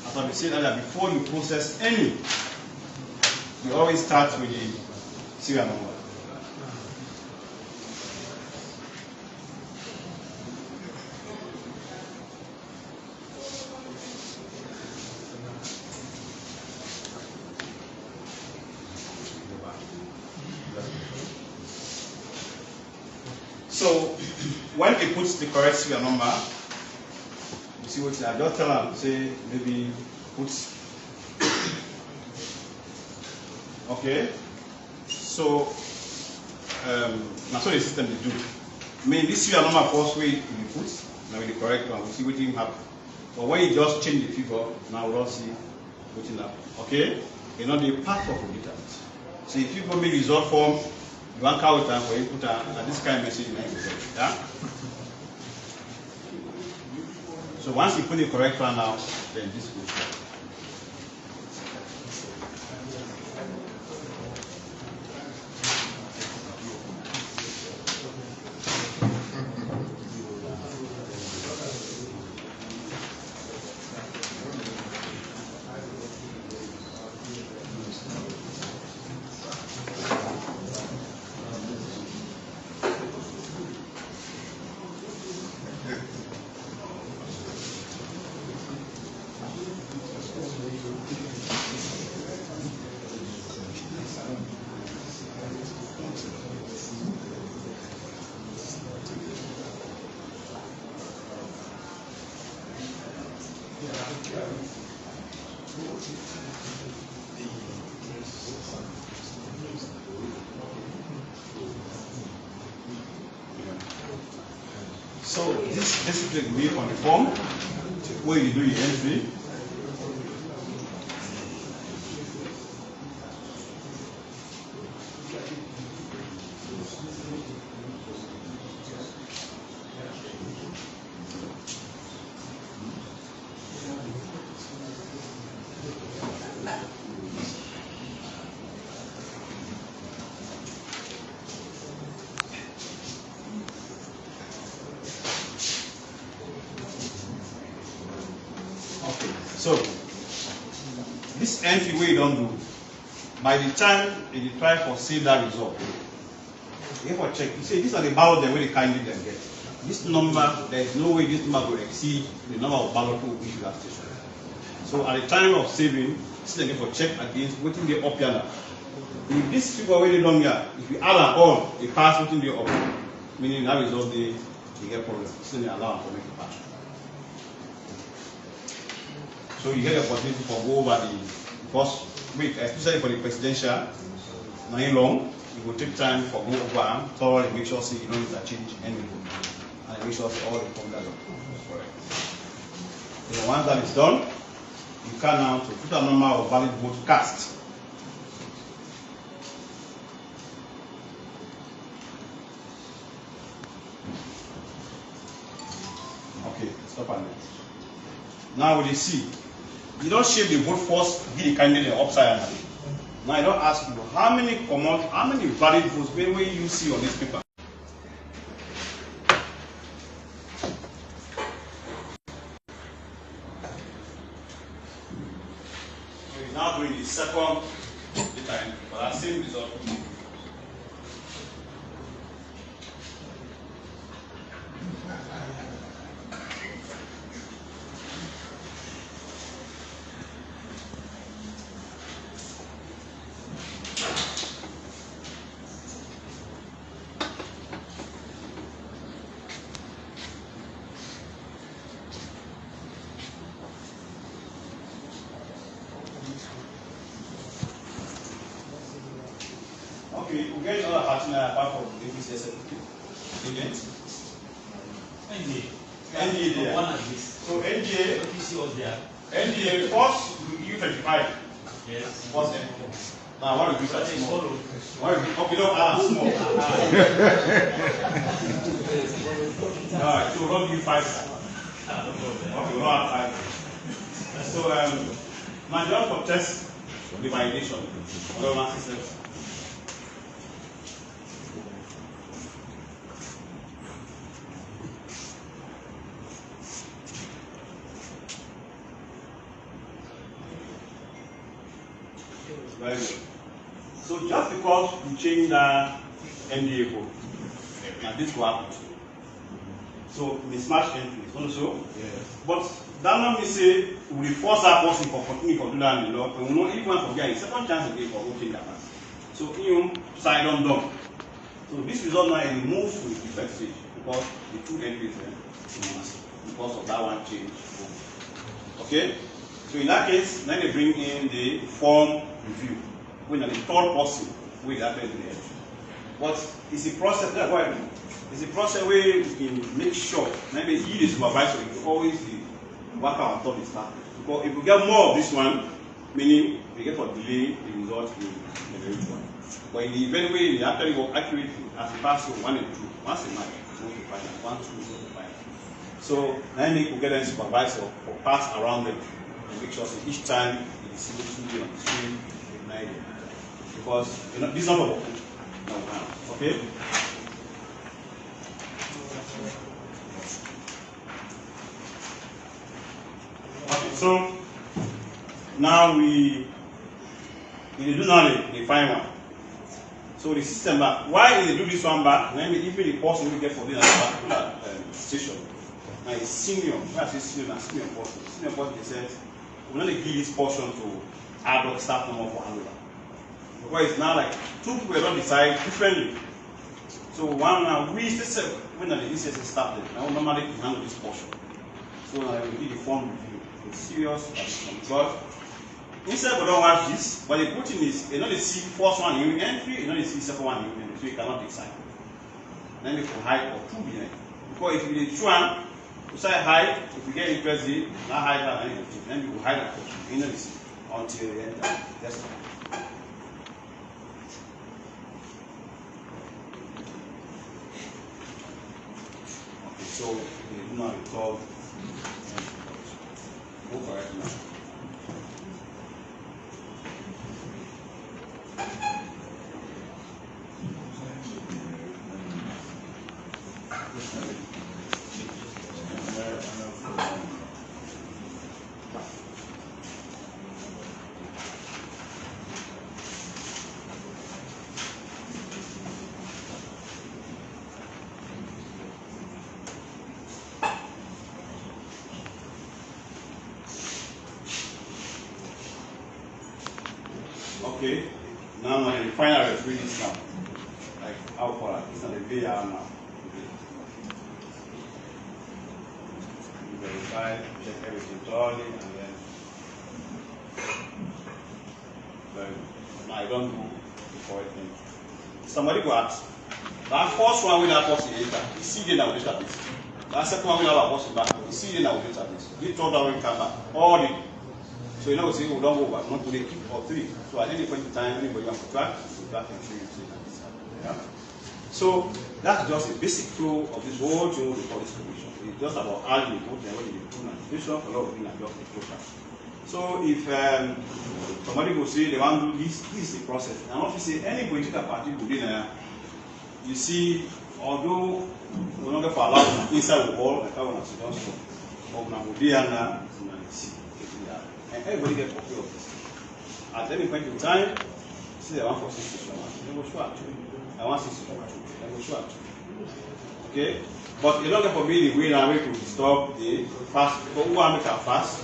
As I said earlier, before you process any, you always start with the serial number. So when it puts the correct serial number, you see what I just tell them, say maybe put. Okay. So that's what the system they do. I mean this serial number first way to be put, now with the correct one, we see what will happen. But when you just change the figure, now we'll see what will happen. Okay? You know the part of the data. So if you go make result form, you want count time for input and this kind of message in Ecsl. Yeah? So once you put the correct one now, then this goes down. So this basically will be on the form where you do your entry. So, this entry way you don't do, by the time you try for save that result, you have to check. You say these are the ballot the way they kindly them get. This number, there is no way this number will exceed the number of ballot who issue that station. So at the time of saving, still you have to check against waiting the up here. If this figure already done here, if you add an on, it pass within the up, meaning that result they get problem. Still they allow to make a pass. So you get the opportunity for go over the first week, especially for the presidential, not long. It will take time for go over and thoroughly make sure you don't interchange anything. And make sure all the formulas are correct. So once that is done, you can now to put a number of valid vote cast. Okay, stop on that. Now we see. You don't shape the vote first, give the candidate upside down. Now I don't ask you how many valid votes when you see on this paper. doing the second time, but our same result. Okay, we get another partner apart from the PPSC agent. NDA there. One like this. So NDA. What you see was there. NDA first you 25. Yes. What's that? Now what do you do that small? What do you do? Okay, no, small. Alright, so what do you 5? Okay, we don't have 5. So my job for test the validation of government systems. Very good. So just because you change the NDA code, now this will happen. So mismatch entries also. Yes. But that not mean say we force that person for continue to do that in the law. And we know if one forget a second chance again for voting that person. So you side on done. So this result now is moved to the defect stage because the two entries because of that one change. Okay? So in that case, then they bring in the form review, when the third person will happen in the entry. But it's a process that's why it's a process where we can make sure maybe you the supervisor you always work out on top of the staff. Because if we get more of this one, meaning we get for delay the result in the next one. But in the event where they actually work accurately as a pass 1 and 2, once a month, go to final, 1, 2, go to final. So then we get a supervisor or pass around them. Make sure that each time it is able to be on the screen ignite it. Because this is not a working. Okay? Okay, so now we do now the final one. So the system back. Why they do this one back? Then even the person we get for this particular station. Now it's senior. When I say senior, senior person. Senior person they said we're not going to give this portion to adult staff number for handler. Because it's now like two people don't decide differently. So one now we still when the ECS started, now normally we handle this portion. So now we do the form review. It's serious because instead we don't watch this, but the putting is you know they see first one in entry, you know they see second one in entry, so you cannot decide. Then we can hide or 2 behind. Because if you do one, you say hide, if you get interested, not hide that anything, then you will hide that portion, you know this until you enter. That's all. Okay, so we do not recall. Go for it now. Okay, now the final referee is now. Like how far? It's not a VAR now. You verify, check everything thoroughly, and then I don't do the correct thing. Somebody go ask. That first one will have person enter. You see then I will database. That second one will have a person back. You see then I will database. The third one will come back. All the so you know, say we don't go back, not to the keep or 3. So at any point in time, anybody wants to track, you track and show you say that this happened. Yeah? So that's just a basic flow of this whole thing we call this commission. It's just about arguing what they do in administration, a lot of things are just the program. So if somebody will say they want to do this is the process. And if you say any political party within you see, although we're not going to allow inside the wall, like I want to just and everybody get a copy of this. at any point in time, see the one for 661, they will show at 2. I want 662, they will show at 2. Okay? But in order for me, the way now to stop the fast, but who want to make a fast,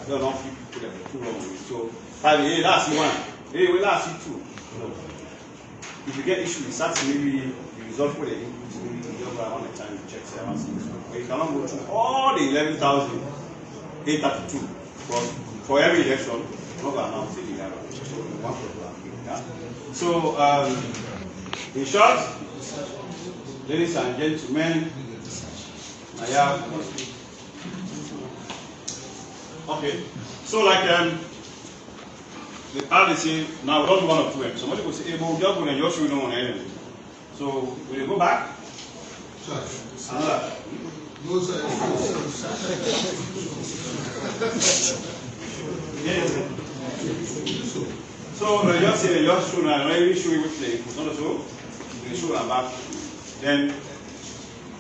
they don't want people that are too long. So, hey, that's the one. Hey, well, that's it too. No. If you get issue with that, maybe you resolve for the inputs, maybe you just go around the time to check the answers. But you cannot go through all the 11,832. But for every election, you're not going to announce it. So, one problem. Yeah? So, in short, ladies and gentlemen, I have. Okay, so like the policy now we don't do one of two. Somebody will say, "Hey, but we just go and just show no one anything." So will you go back? Sir. Another. No, sir. Yes. So just say just show now. Let me show you which they put on the show. They show them back. Then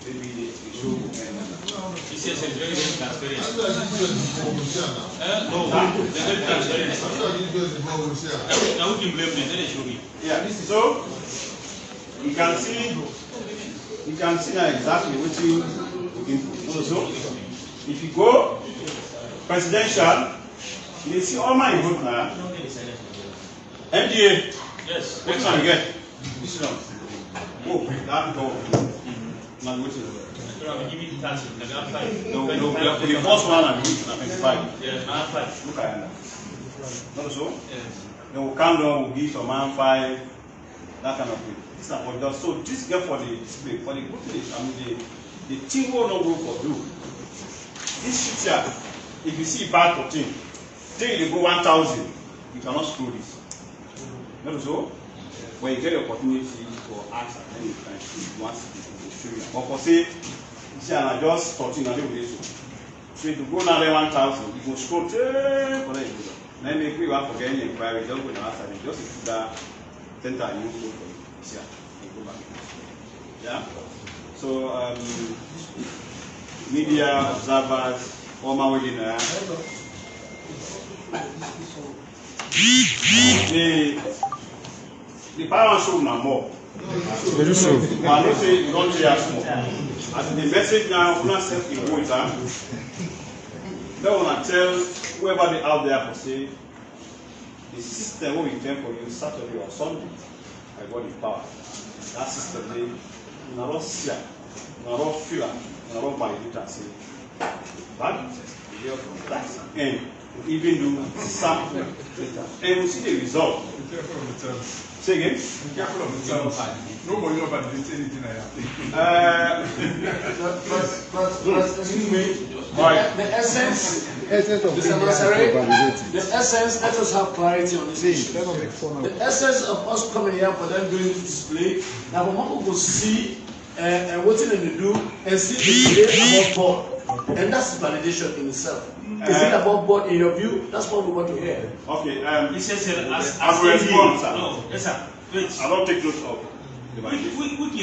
maybe they show. This is very transparent. No, they're very transparent. Now we can blame them. Then they show me. Yeah. So you can see now exactly what you input. Also, if you go presidential, you see all my vote now. MDA. Yes. Which one you get? This one. Oh, that go. Not which one. Give me the 30. No, the first one and the 25. Yeah, I have 5. Look at that. Not so? Yes. Then we'll count down, we'll give some man 5, that kind of thing. This is what does. So this get for the display. For the good thing is, I mean, the team will not go for you. This sheet here, if you see bad 14, take it go 1,000, you cannot screw this. Not so? When you get the opportunity for ask at any time, once to show you. But for say, see, I just 14, I don't so if you go now there 1,000, you go scroll for that. Then if we want to get any inquiry, just go to answer it. Just put that center and you go for it. See, you go back. Yeah? So, media, observers, all my way in there. The parents show now more. Very true. I don't say you don't share small. As the message now, we not send a voter. They want to tell whoever they out there for say the system will intend for you Saturday or Sunday. I got the power. That system they not see, not feel, not validate and say valid. And even do sample data. And we see the result. Say again? Be careful of the terms. Nobody knows about this anything I Excuse me. Right. The essence of the essence, let us have clarity on this issue. The essence of us coming here for them doing this display, now when people will see what they do and see the play about board. And that's validation in itself. Is it about board in your view? That's what we want to hear. Okay, He says as respond, sir. No, yes sir. Wait. I don't take note of. We can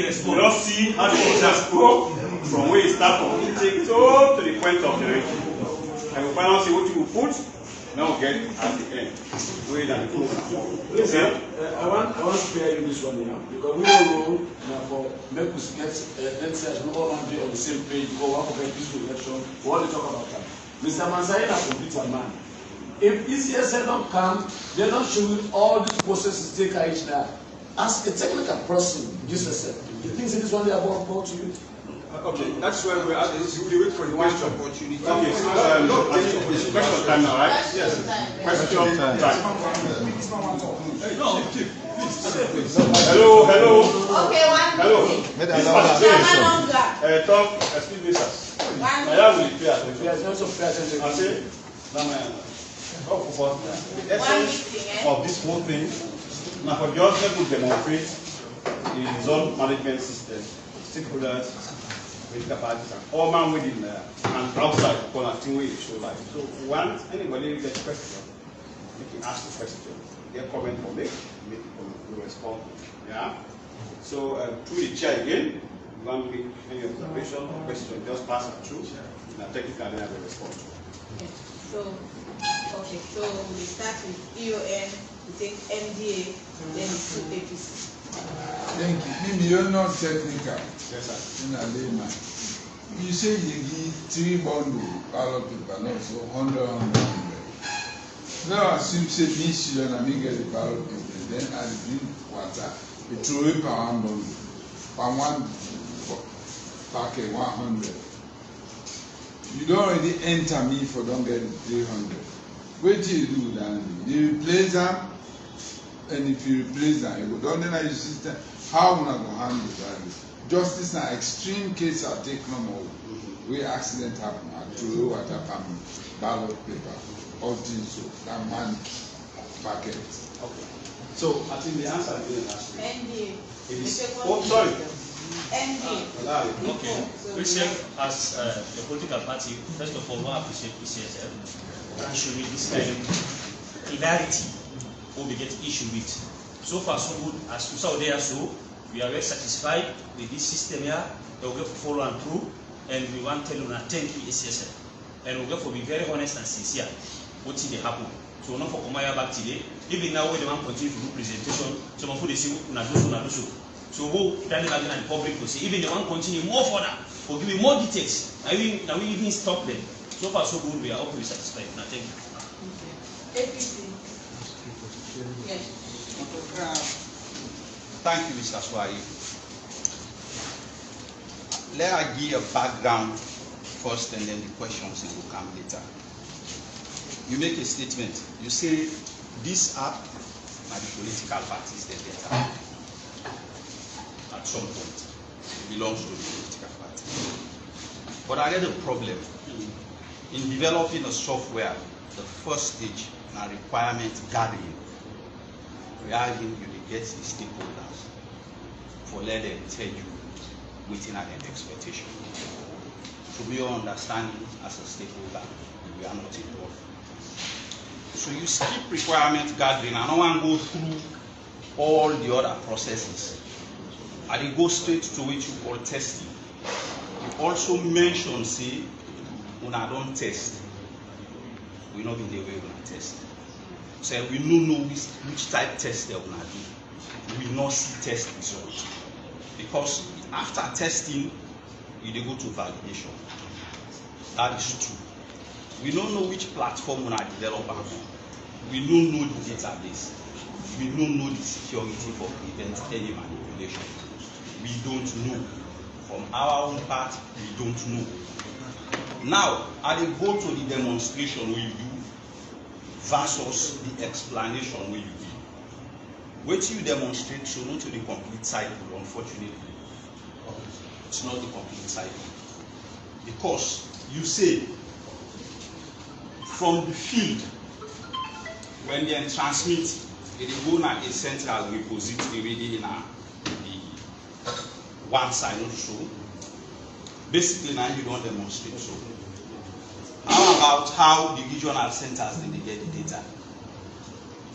respond. You don't see how the process go from where you start from intake to the point of direction. And we find out see what you will put, now we get at the end. Where the close. Listen, I want to spare you this one here because we don't know now for make us get let's say we all want to be on the same page or one for a peaceful election. We want to talk about that. Mr. Manzai is a computer man. If ECSL don't come, they don't show you all these processes take each day. As a technical person, just yourself. You think this one they are about to you? Okay, that's where we're at. We wait for the question. Okay, so it's question time now, right? Yes. Question time. No. Hello. Okay, Hello. Hello. Talk, excuse me, sir. I have to pay attention. I say, the essence of this whole thing, now for just let me demonstrate the result management system, stakeholders, political parties, and all man within there, and outside for a thing where you show life. So once anybody gets a question, you can ask the question, get comment for make comment, we respond. Yeah? So through the chair again, you want to make any observation or question, just pass it through. Now technically I will respond. So, okay, so we start with EON, we take MDA, then it's to APC. Thank you. Maybe you're not technical. Yes, sir. In a layman. You say you give 3 bundle ballot paper, no, so 100. Now assume say me children and me get the ballot paper, then I drink water. It throw it per 1 bundle. Per 1 packet 100. You don't already enter me for don't get 300. What do you do then? You replace them, and if you replace them, you go down there your system. How will I go handle that? Justice na extreme case I take no more. Where accident happen, I throw water palm, ballot paper, all things so that man packet. Okay. So I think the answer is NDA. It is. Oh, sorry. NDA. Okay. PCF as a political party, first of all, we appreciate PCSF. And should be this kind of clarity what we get issue with. So far, so good. As we saw there, so we are very satisfied with this system here. We'll go for follow and through, and we want to tell you thank you, PCSF. And we'll go for be very honest and sincere. What did they happen? So not for Omaya back today. Even now, when they want to continue to do presentation, some of they say, "Una do so." So we'll tell them again and the public will say, even they want to continue more further, for giving more details. Now we even stop them. So far, so good. We are all pretty satisfied. Now, thank you. APC. Yes. Thank you, Mr. Swai. Let us give a background first, and then the questions will come later. You make a statement. You say this app are the political parties that get up. At some point, it belongs to the political party. But I get a problem. In developing a software, the first stage is requirement gathering. Where you get the stakeholders for let them tell you within an expectation. To be your understanding as a stakeholder, we are not involved. So you skip requirement gathering and no one go through all the other processes. And you go straight to what you call testing. You also mention, say, when I don't test, we not be the way we test. So we don't know which type test they will do. We will not see test results. Because after testing, you go to validation. That is true. We don't know which platform we develop on. We don't know the database. We don't know the security for prevent any manipulation. We don't know. From our own part, we don't know. Now, I will go to the demonstration we do versus the explanation we do. What you demonstrate should not to the complete cycle, unfortunately. It's not the complete cycle. Because you say, from the field, when they transmit, it will go to a central repository already in the one side of the show. Basically, now you don't demonstrate so. How about how the regional centers they get the data?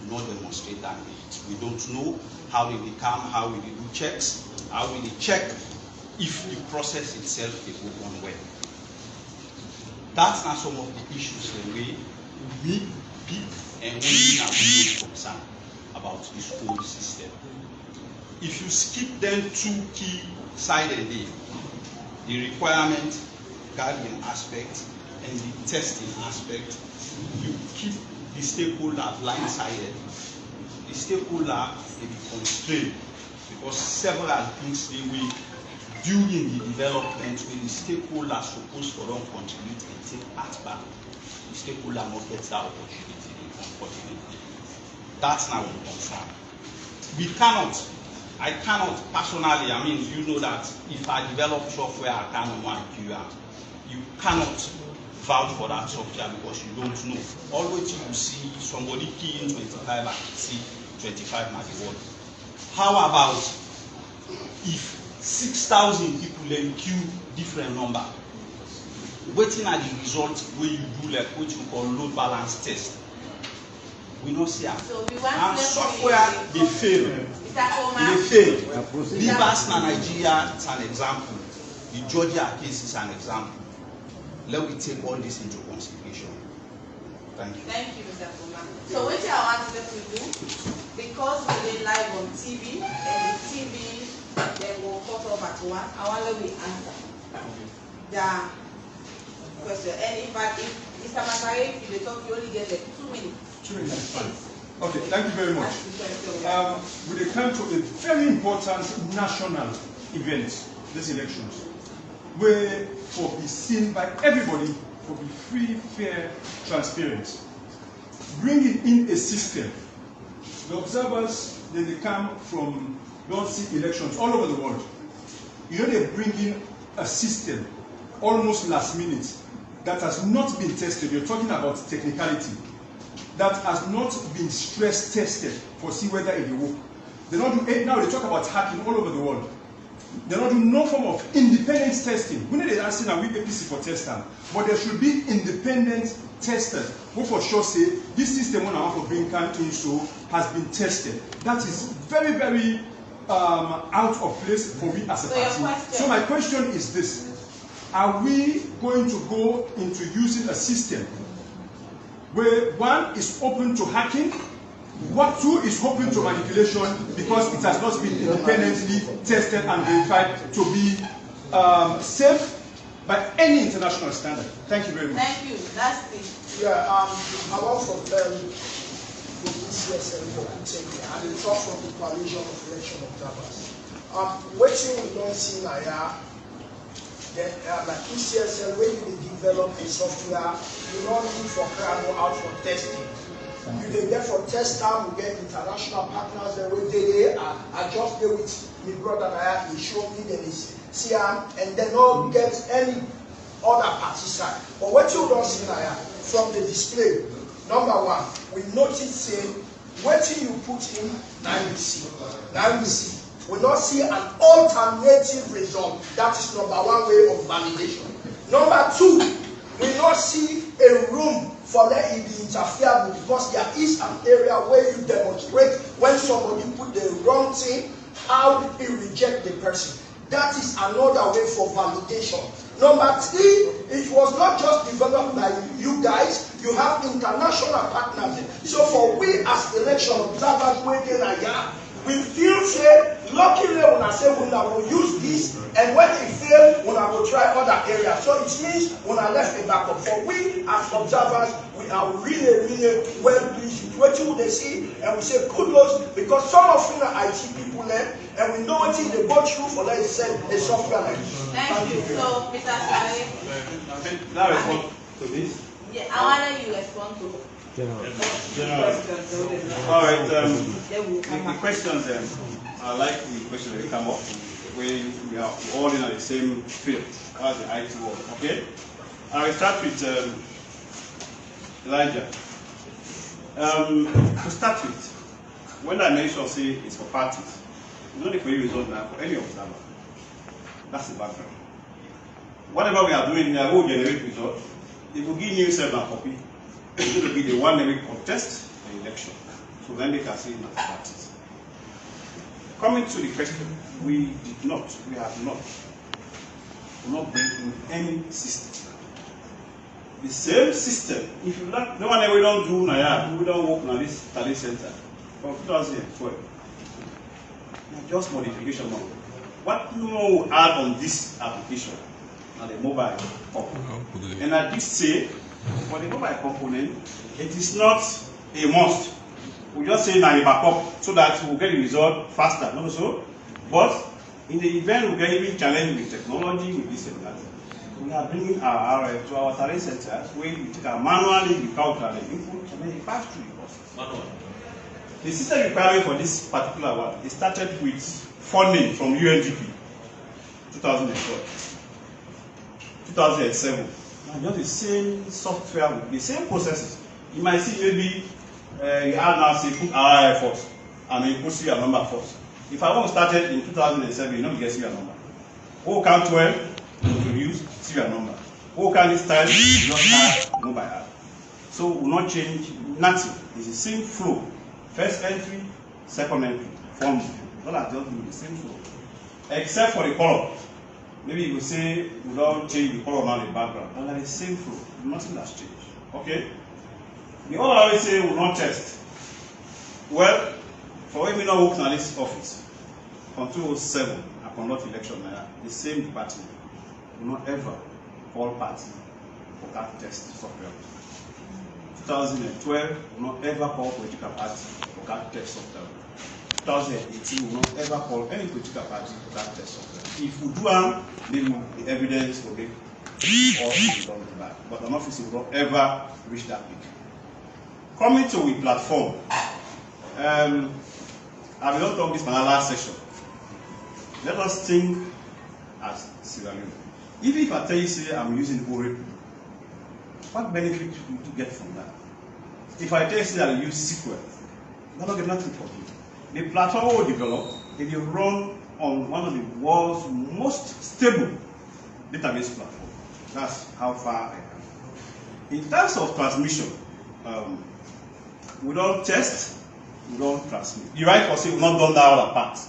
Do not demonstrate that. We don't know how they come, how we do checks, how we check if the process itself is going well. That's not some of the issues that we pick and we are really concerned about this whole system. If you skip then two key sided the requirement gathering aspect and the testing aspect, you keep the stakeholder blindsided. The stakeholder will be constrained because several things they will during the development when the stakeholder is supposed to contribute and take part back. The stakeholder not get that opportunity, unfortunately. That's now a concern. I cannot personally, I mean, you know that if I develop software, I cannot want QR. You cannot vouch for that software because you don't know. Always you see somebody key in 25 and see 25 might be what. How about if 6,000 people then queue different number? Waiting at the result where you do like what you call load balance test. We don't see it. So we want and software they fail. They fail. Libas na Nigeria is an example. The Georgia case is an example. Let me take all this into consideration. Thank you. Thank you, Mr. Kuma. So what I want to do, because we live on TV, and the TV then will cut off at 1, I want to be answer. The question. And if Mr. Masari, if you talk, you only get like 2 minutes. 2 minutes, fine. Okay, thank you very much. We come to a very important national event, these elections, where for be seen by everybody, for be free, fair, transparent. Bringing in a system. The observers, then they come from, don't see elections all over the world. You know, they bring in a system almost last minute that has not been tested. You're talking about technicality. That has not been stress tested for see whether it will work. They don't do, now they talk about hacking all over the world. They don't do no form of independent testing. We need to ask now we APC for testing, but there should be independent testers who for sure say this system one I want for bring in so has been tested. That is very, very out of place for me as a party. So my question is this: are we going to go into using a system where 1 is open to hacking, 2 is open to manipulation because it has not been independently tested and verified to be safe by any international standard? Thank you very much. Thank you. That's it. Yeah, I want from the ECSL and it's also from the Coalition of Election Observers. Waiting we don't see now. Then, like ECSL, when you develop a software, you don't need for go out for testing. You dey get for test time, we get international partners that way they I just there with my brother and he show me then see and they don't get any other party side. But what you don't see now from the display, number 1, we notice say what you put in now we see. We not see an alternative result. That is number 1 way of validation. Number 2, we not see a room for let it be interfered with because there is an area where you demonstrate when somebody put the wrong thing, how he reject the person. That is another way for validation. Number 3, it was not just developed by you guys, you have international partners. So for we as election observers waiting here, we feel say, luckily when I say we will use this, and when it fails, we will try other areas. So it means when I left a backup. For we as observers, we are really, really well pleased with what they see, and we say kudos because some of you are IT people there, and we know what they go through for let's say a software like this. Thank you. So, Mr. Sare. Now respond to this. Yeah, I want you respond to. General. All right. The questions I like the question that come up where we are all in the same field as the IT world. Okay. I will start with Elijah. To start with, when I mention say it's for parties, it's not for you result now for any observer. That's the background. Whatever we are doing here will generate result. It will give you a copy. It's going to be the one that will contest the election. So then they can see it as parties. Coming to the question, we have not bring in any system. The same system, if you like, no one ever don't do now, we don't work on this study center from 2012. Just modification of what you know add on this application and the mobile component. And I did say for the mobile component, it is not a must. We just say now backup so that we'll get the result faster, not so. But in the event we get even challenged with technology, with this and that, we are bringing our RF to our talent center where we take our manually we calculate the input and then it pass through the process. Manually. The system requirement for this particular one, it started with funding from UNDP 2012, 2007. Just the same software with the same processes. You might see maybe you have now say put RI first and then you put your number first. If I want to start it in 2007, you don't get your number. Who can 12 introduce serial number? Who can this time just add mobile app? So we will not change nothing. It's the same flow. First entry, second entry, form. All are just doing the same flow. Except for the color. Maybe you will say we don't change the color now in the background. But the same flow. Nothing has changed. Okay? The other always say we will not test. Well, for me not working at this office, from 2007, I conduct election now, the same department will not ever call party for that test software. 2012 will not ever call political party for that test software. 2018 will not ever call any political party for that test software. If we do then the evidence will be all done back. But an office will not ever reach that peak. Coming to the platform, I will not talk this in our last session. Let us think as Sierra Leone. Even if I tell you, say, I'm using Oracle, what benefit do you get from that? If I tell you, say, I use SQL, you're not getting nothing from it. The platform will develop, it will run on one of the world's most stable database platform. That's how far I am. In terms of transmission, we don't test, we don't transmit. The right person will not done that other part.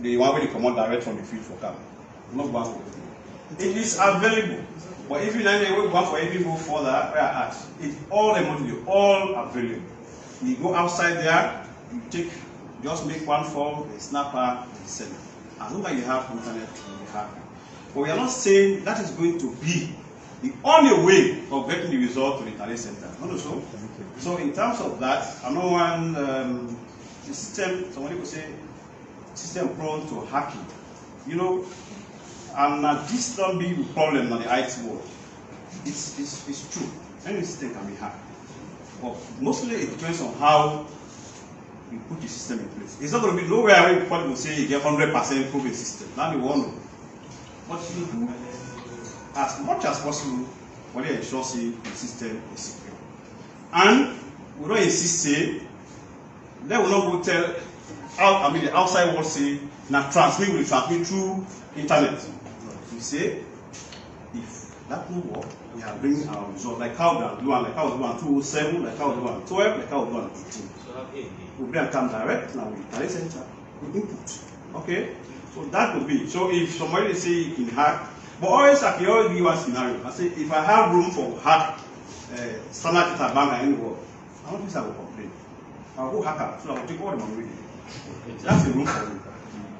The one where they come out direct from the field for camp. Not one for it. It is available. But if you don't go for anything go further, where I ask, it's all emotive, all available. You go outside there, you take, just make one form, a snapper, and send it. As long as you have internet, you'll be happy. But we are not saying that is going to be the only way of getting the result to the talent center. Not so. So in terms of that, I know one the system, somebody could say, system prone to hacking. You know, and this don't be the problem on the IT world. It's true. Any system can be hacked. But mostly it depends on how you put the system in place. It's not going to be nowhere where people will say you get 100% proven system. Now you won't know. But you do as much as possible when you ensure the system is secure. And we don't insist say, they will not go tell the outside world say, now transmit will transmit through internet. We say, if that will work, we are bringing our result, like how we are doing, like how we do on 207, like how we do on 12, like how we do on 18. We bring come direct, now we talent center, we input. Okay? So that would be. So if somebody say you can hack, but always I can always give one scenario. I say if I have room for hack standard data bank in the world, I don't think I will complain. I'll go hacker, so I will take all the money with it. That's the room for me.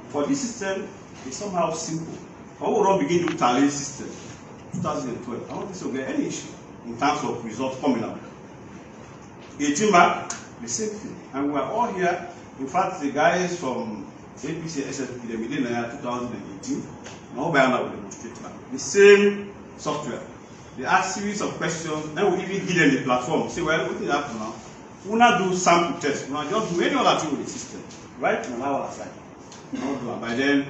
For the system, it's somehow simple. I will not begin to tally system 2012. I don't think so get any issue in terms of results coming out. 18 back, the same thing. And we are all here. In fact, the guys from APC the millennium 2018, now by now will demonstrate that. The same software. They ask series of questions, then we even give them the platform. Say, well, what is happening now? We not do sample tests. We not just do any other thing with the system. Right? And allow us like. By then,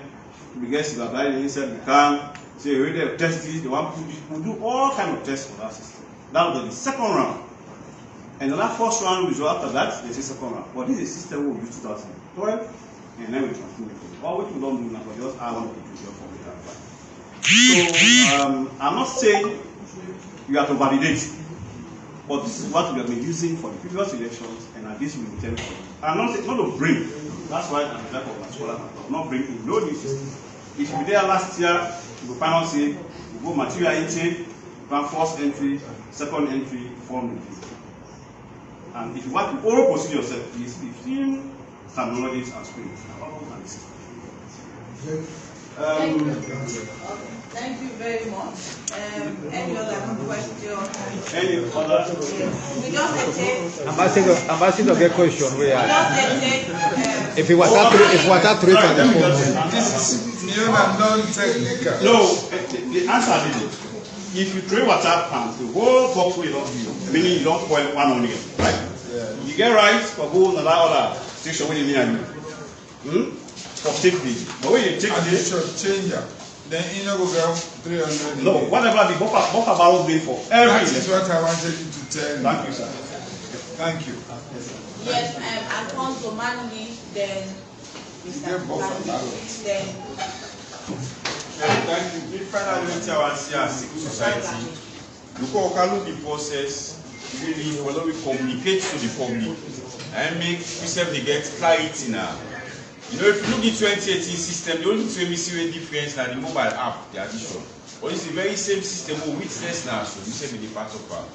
we guess if we apply the inside, we can say, we will test this, they want to do this. We do all kinds of tests for that system. That was the second round. And the last first round result after that, there's a second round. But this is a system we will use 2012, and then we continue with it. Or which we don't do now, but just add on to do for we can apply. So, I'm not saying you have to validate, but this is what we have been using for the previous elections, and at this we intend to. I'm not to bring. That's why I'm like of my scholar, not bring in no new system. If you were there last year, you go final say, you go material intake, plan first entry, second entry, form review. And if you want to oral procedure yourself, please 15 terminologies and screens. Thank you very much. Any other question? Any other? We just take. Ambassador, get question. If it was that three for the phone. This is non-technical. No, the answer is it. If you throw water and the whole box will not be, meaning you don't boil one onion, right? Yeah. You get rice for go another other station when you need for safety. But when you take this, changer, then you know go get 300. No, whatever the buffer barrel been for every. That is what I wanted you to tell me. Thank you, sir. Thank you. Yes, Alfonso Manley, then Mr. Manley, then. Thank you. Finally, our civil society. Look at the process. Really, when we communicate to the public and make yourself get clarity now. You know, if you look at the 2018 system, the only thing we see a difference now the mobile app, the addition. But it's the very same system we witness now, so we say the part of our.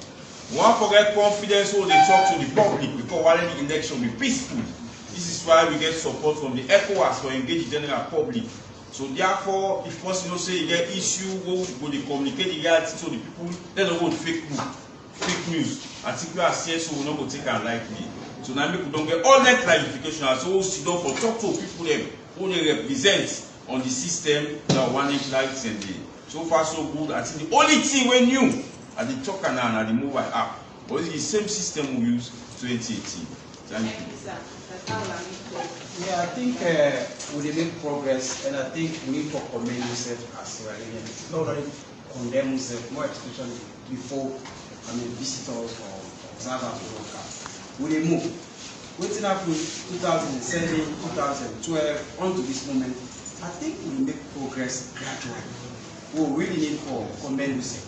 We want to get confidence so they talk to the public because while the election be peaceful. This is why we get support from the ECOWAS to engage the general public. So therefore, if person say you get issue, go they communicate the reality to the people, they don't go fake news. Article as CSO will not go take and lightly. So now people don't get all that clarification. So sit down for talk to people them who they represent on the system that one inch lights and the so far so good. I think the only thing we knew at the talk and at the mobile app was the same system we use 2018. Thank you. Yeah, I think we make progress, and I think we need to commend yourself as Iranians. Not only condemn yourself, more especially before visitors or observers will come. We move. Waiting up to 2007, 2012, on to this moment, I think we make progress gradually. We really need to commend yourself.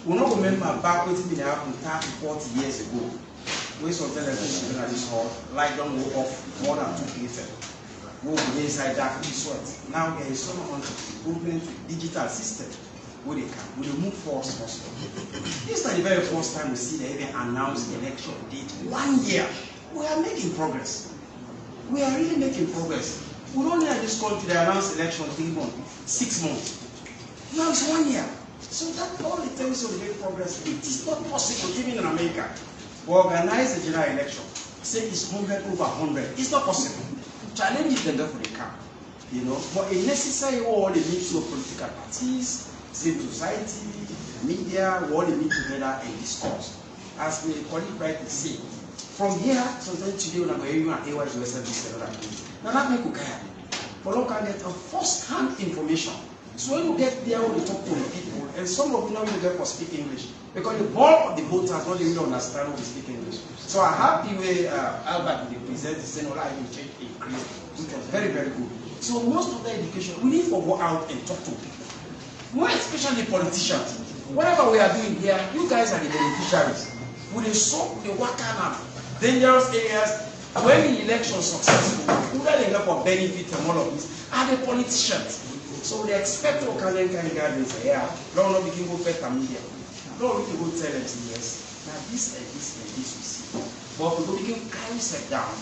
We not remember back what happened 30, 40 years ago. We saw television at this hall, light don't go off more than 2 cases. We will be inside dark sweat. Now there is so much improvement with digital system where they can. We will move forward possible. This is not the very first time we see they even announce the election date 1 year. We are making progress. We are really making progress. We don't need this country to announce election 3 months, 6 months. Now it's 1 year. So that all it tells you to make progress. It is not possible even in America. We organize a general election. Say it's 100 over 100. It's not possible. Challenge it and therefore they come. You know, but a necessary all the mix of political parties, civil society, media, all they meet together and discuss. As the colleague rightly say, from here, sometimes today when I'm going to AYUSL, now that make okay. But you can get a first-hand information. So when you get there, we talk to the people, and some of you now you get for speak English. Because the bulk of the voters don't even understand how we speak English. So I have the way Albert they present the saying, I will change increase, which was very, very good. So most of the education, we need to go out and talk to people. More especially politicians. Whatever we are doing here, you guys are the beneficiaries. We will solve the work and dangerous areas. When the election is successful, who are the for benefit from all of this are the politicians. So they expect to come and guidance here. Don't know we can go better media. No, we can go tell them yes. Now this and this and this we see. But we can carry set down.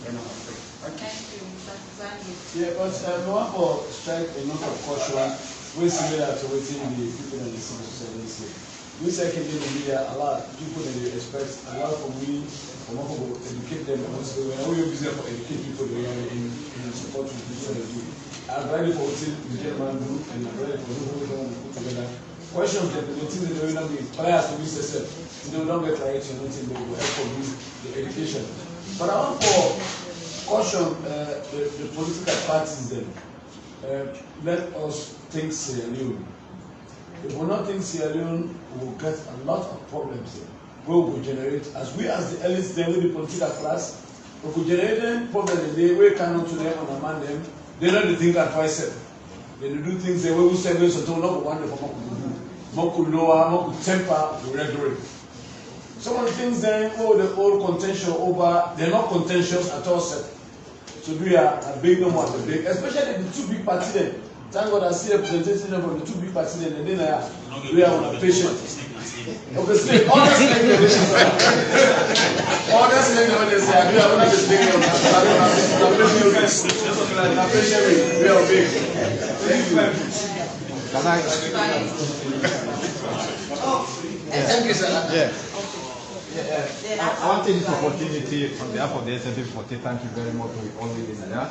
Then I'm afraid. Okay. Yeah, but we want to strike a note of caution. We're similar to what the people in the civil society say. We second in the media, a lot of people that they expect a lot from me, from people to educate them. Also, when we are busy for educate people, they are in support of the people that do. I'm ready for what the gentleman do, and I'm ready for what we don't put together. Questions that the things that they will not be biased to this system, they will not get clarity on anything, they will help for this, the education. But I want to caution the political parties then. Let us think Sierra Leone. If we not think Sierra Leone, we will get a lot of problems there. We will generate, as the elites then with the political class, we could generate them problems they we cannot to them and among them. They don't think at twice. They do things the way we say so don't know one for more could lower, more could temper the rhetoric. Some of the things then, the old contention over, they're not contentious at all, sir. So we are a big no more the big, especially the two big parties then. Thank God I see a presentation from the two big parties then, and then we are on a patient. Obviously, honestly, we are not speaking on we are big. Thank you. Thank you, sir. I want to take this opportunity on behalf of the SNP to thank you very much for all leading there.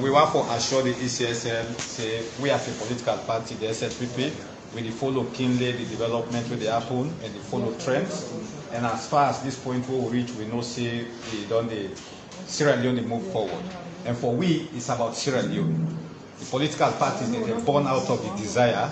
We want to assure the ECSL, say we as a political party, the SNPP, we follow keenly the development with the happen and the follow trends. And as far as this point we will reach, we know say we done the Sierra Leone move forward. And for we, it's about Sierra Leone. The political parties they are born out of the desire.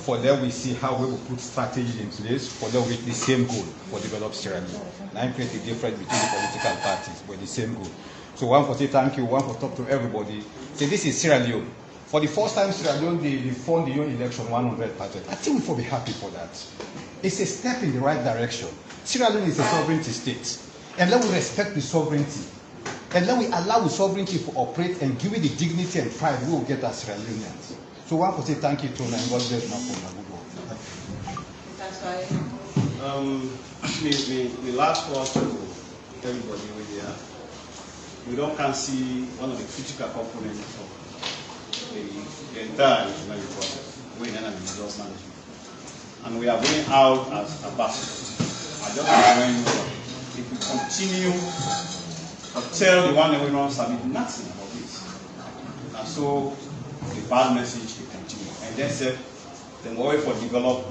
For them, we see how we will put strategies in place for them with the same goal for develop Sierra Leone. Now, create a difference between the political parties, but the same goal. So, one for say thank you, one for talk to everybody. Say this is Sierra Leone. For the first time, Sierra Leone they fund the own election 100%. I think we will be happy for that. It's a step in the right direction. Sierra Leone is a sovereignty state, and let we respect the sovereignty, and let we allow the sovereignty to operate and give it the dignity and pride we will get as Sierra Leoneans. So one for say thank you to my God bless my good work. The last one to everybody over there, we don't can see one of the critical components of the entire electoral process, winning and resource management. And we are going out as ambassadors. I just want to know that if we continue to tell the one that we don't submit nothing about this, and so the bad message will continue. And then say, then we wait for develop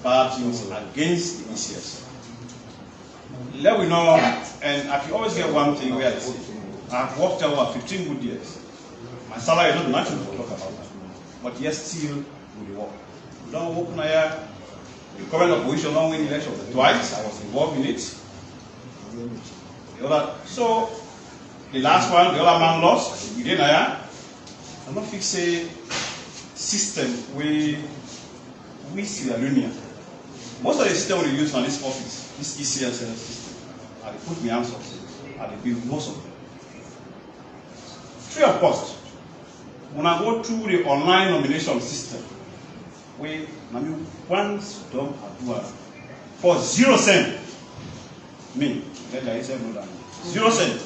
bad things against the ECS. Let we know, and I can always get one thing where I say, I've worked over 15 good years. My salary is not nothing to talk about that. But yes, still we work. We don't work now. The current opposition don't win election twice. I was involved in it. So the last one, the other man lost. We didn't know. I'm not fix a system we Sierra Leone. Most of the system we use on this office, this ECSL system, I put my hands up. I build most of them. Free of cost. When I go through the online nomination system, we once don't do for 0 cent. Me, let I say no that 0 cent.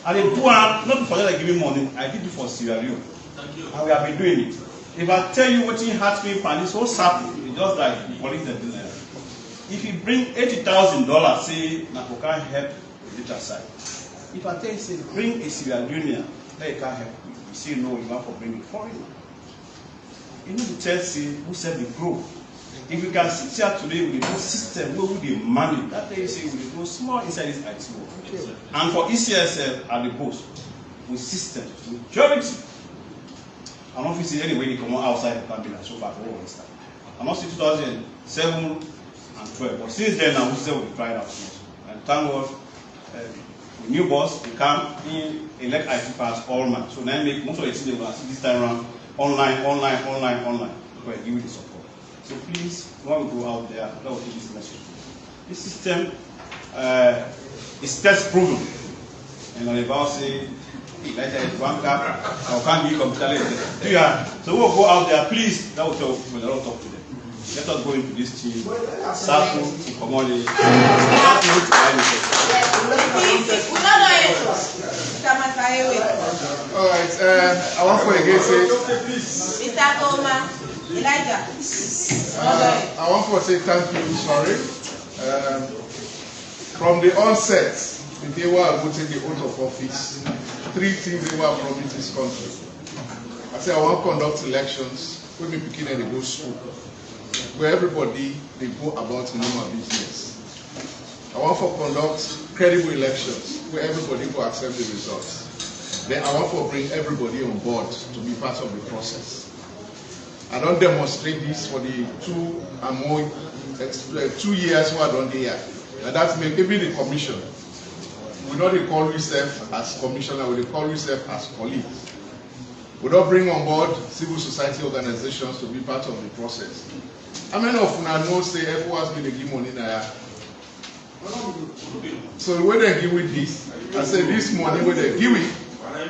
And they do not for that I give me money, I did it for Sierra Leone. And we have been doing it. If I tell you what in heart me and it's so sad, it's just like police the business. If you bring $80,000, say Nakoka help the data side. If I tell you say bring a Sierra Leonean, they can't help you. You say no, you want to bring a foreigner. You need to tell say who said the growth. If you can sit here today with a system where we the money, that day you say we go small inside this IT world. And for ECSL at the post, with system, majority. I'm not see anyway they come outside the cabinet so far for all this time. I'm not see 2007 and 12, but since then now we say we tried out. And thank God, the new boss they come in elect IT pass all man. So now make most of the things they will see this time around online. We give you the support. So please, when we go out there, let us take this message. This system is test proven. And on about say one cap, or can't be computer later. So we'll go out there, please. That will tell people a lot talk to them. Let us go into this team. Circle to commodity. All right, I want to again say. Mr. Oma, Elijah. I want to say thank you, sorry. From the onset, the day we are voting the oath of office, 3 things they were promised this country. I said I want to conduct elections when we begin and they go school, where everybody they go about normal business. I want to conduct credible elections where everybody will accept the results. Then I want to bring everybody on board to be part of the process. I don't demonstrate this for the 2 and more 2 years who are done here. And that's maybe the commission. We don't call ourselves as commissioner, we call ourselves as colleagues. We don't bring on board civil society organizations to be part of the process. How many of you know say everyone has been a give money now? So when they give with this, I say this money when they give it,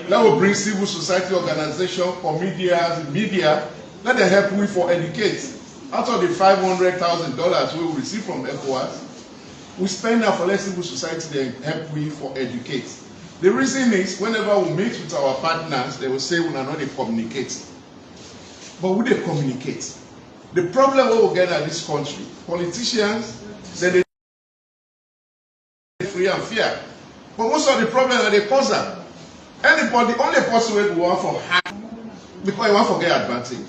that will bring civil society organization, comedians, media, let them help we for educate. Out of the $500,000 we will receive from ECOWAS, we spend that for let civil society then help we for educate. The reason is whenever we meet with our partners, they will say we are not they communicate. But we they communicate. The problem we will get at this country, politicians say they free and fair. But most of the problem are they cause them. Anybody, the only person who want for harm because you want to get advantage.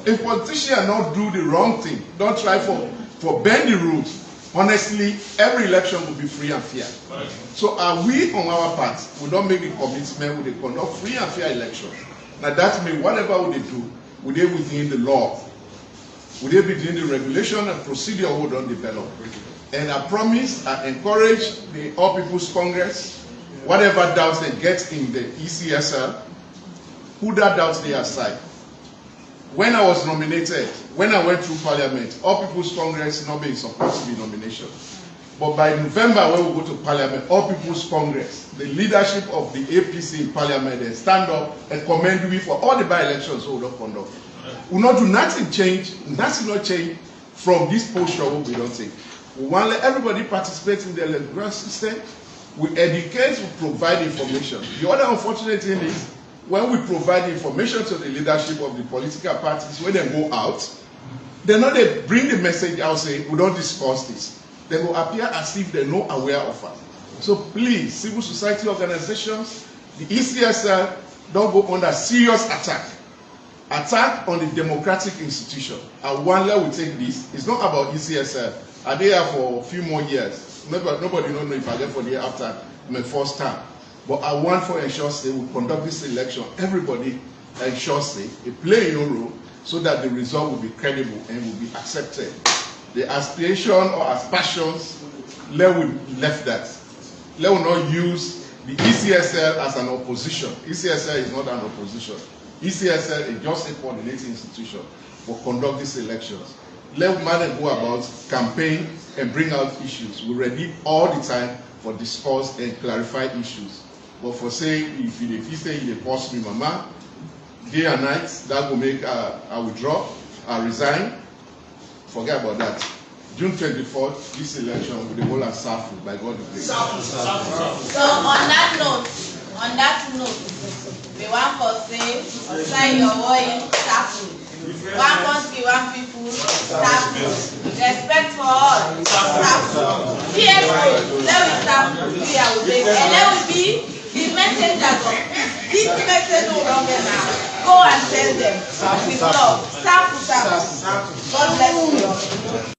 If politicians not do the wrong thing, don't try for bend the rules. Honestly, every election will be free and fair. So are we on our part, we don't make the commitment, we conduct free and fair elections. Now that means whatever we do, we do within the law. We do within the regulation and procedure we don't develop. And I promise, I encourage the All People's Congress, whatever doubts they get in the ECSL, put that doubts they aside. When I was nominated, when I went through Parliament, All People's Congress not being supposed to be nomination. But by November, when we go to Parliament, All People's Congress, the leadership of the APC in Parliament, they stand up and commend me for all the by-elections we will not conduct. We will not do nothing change, nothing not change from this posture we don't take. We want to let everybody participate in the electoral system. We educate, we provide information. The other unfortunate thing is when we provide information to the leadership of the political parties, when they go out, they bring the message out saying, we don't discuss this. They will appear as if they're not aware of it. So please, civil society organizations, the ECSL, don't go under serious attack. Attack on the democratic institution. And one level we take this, it's not about ECSL. Are they here for a few more years? Nobody don't know if I get for the year after my first term. But I want for ensure say we conduct this election. Everybody ensure say they play your role so that the result will be credible and will be accepted. The aspiration or aspirations, let we left that. Let we not use the ECSL as an opposition. ECSL is not an opposition. ECSL is just a coordinating institution for conduct these elections. Let man go about campaign and bring out issues. We're ready all the time for discuss and clarify issues. But for saying, if you say you post me, mama, day and night, that will make I withdraw, I resign. Forget about that. June 24th, this election will be whole and SAFU by God the grace. So on that note, we want to say, sign your way, SAFU. One country, one people, SAFU. Respect for all, SAFU. PSC, let we SAFU, and let we be the messengers of this message no longer now. Go and tell them with love. SAFU. God bless you.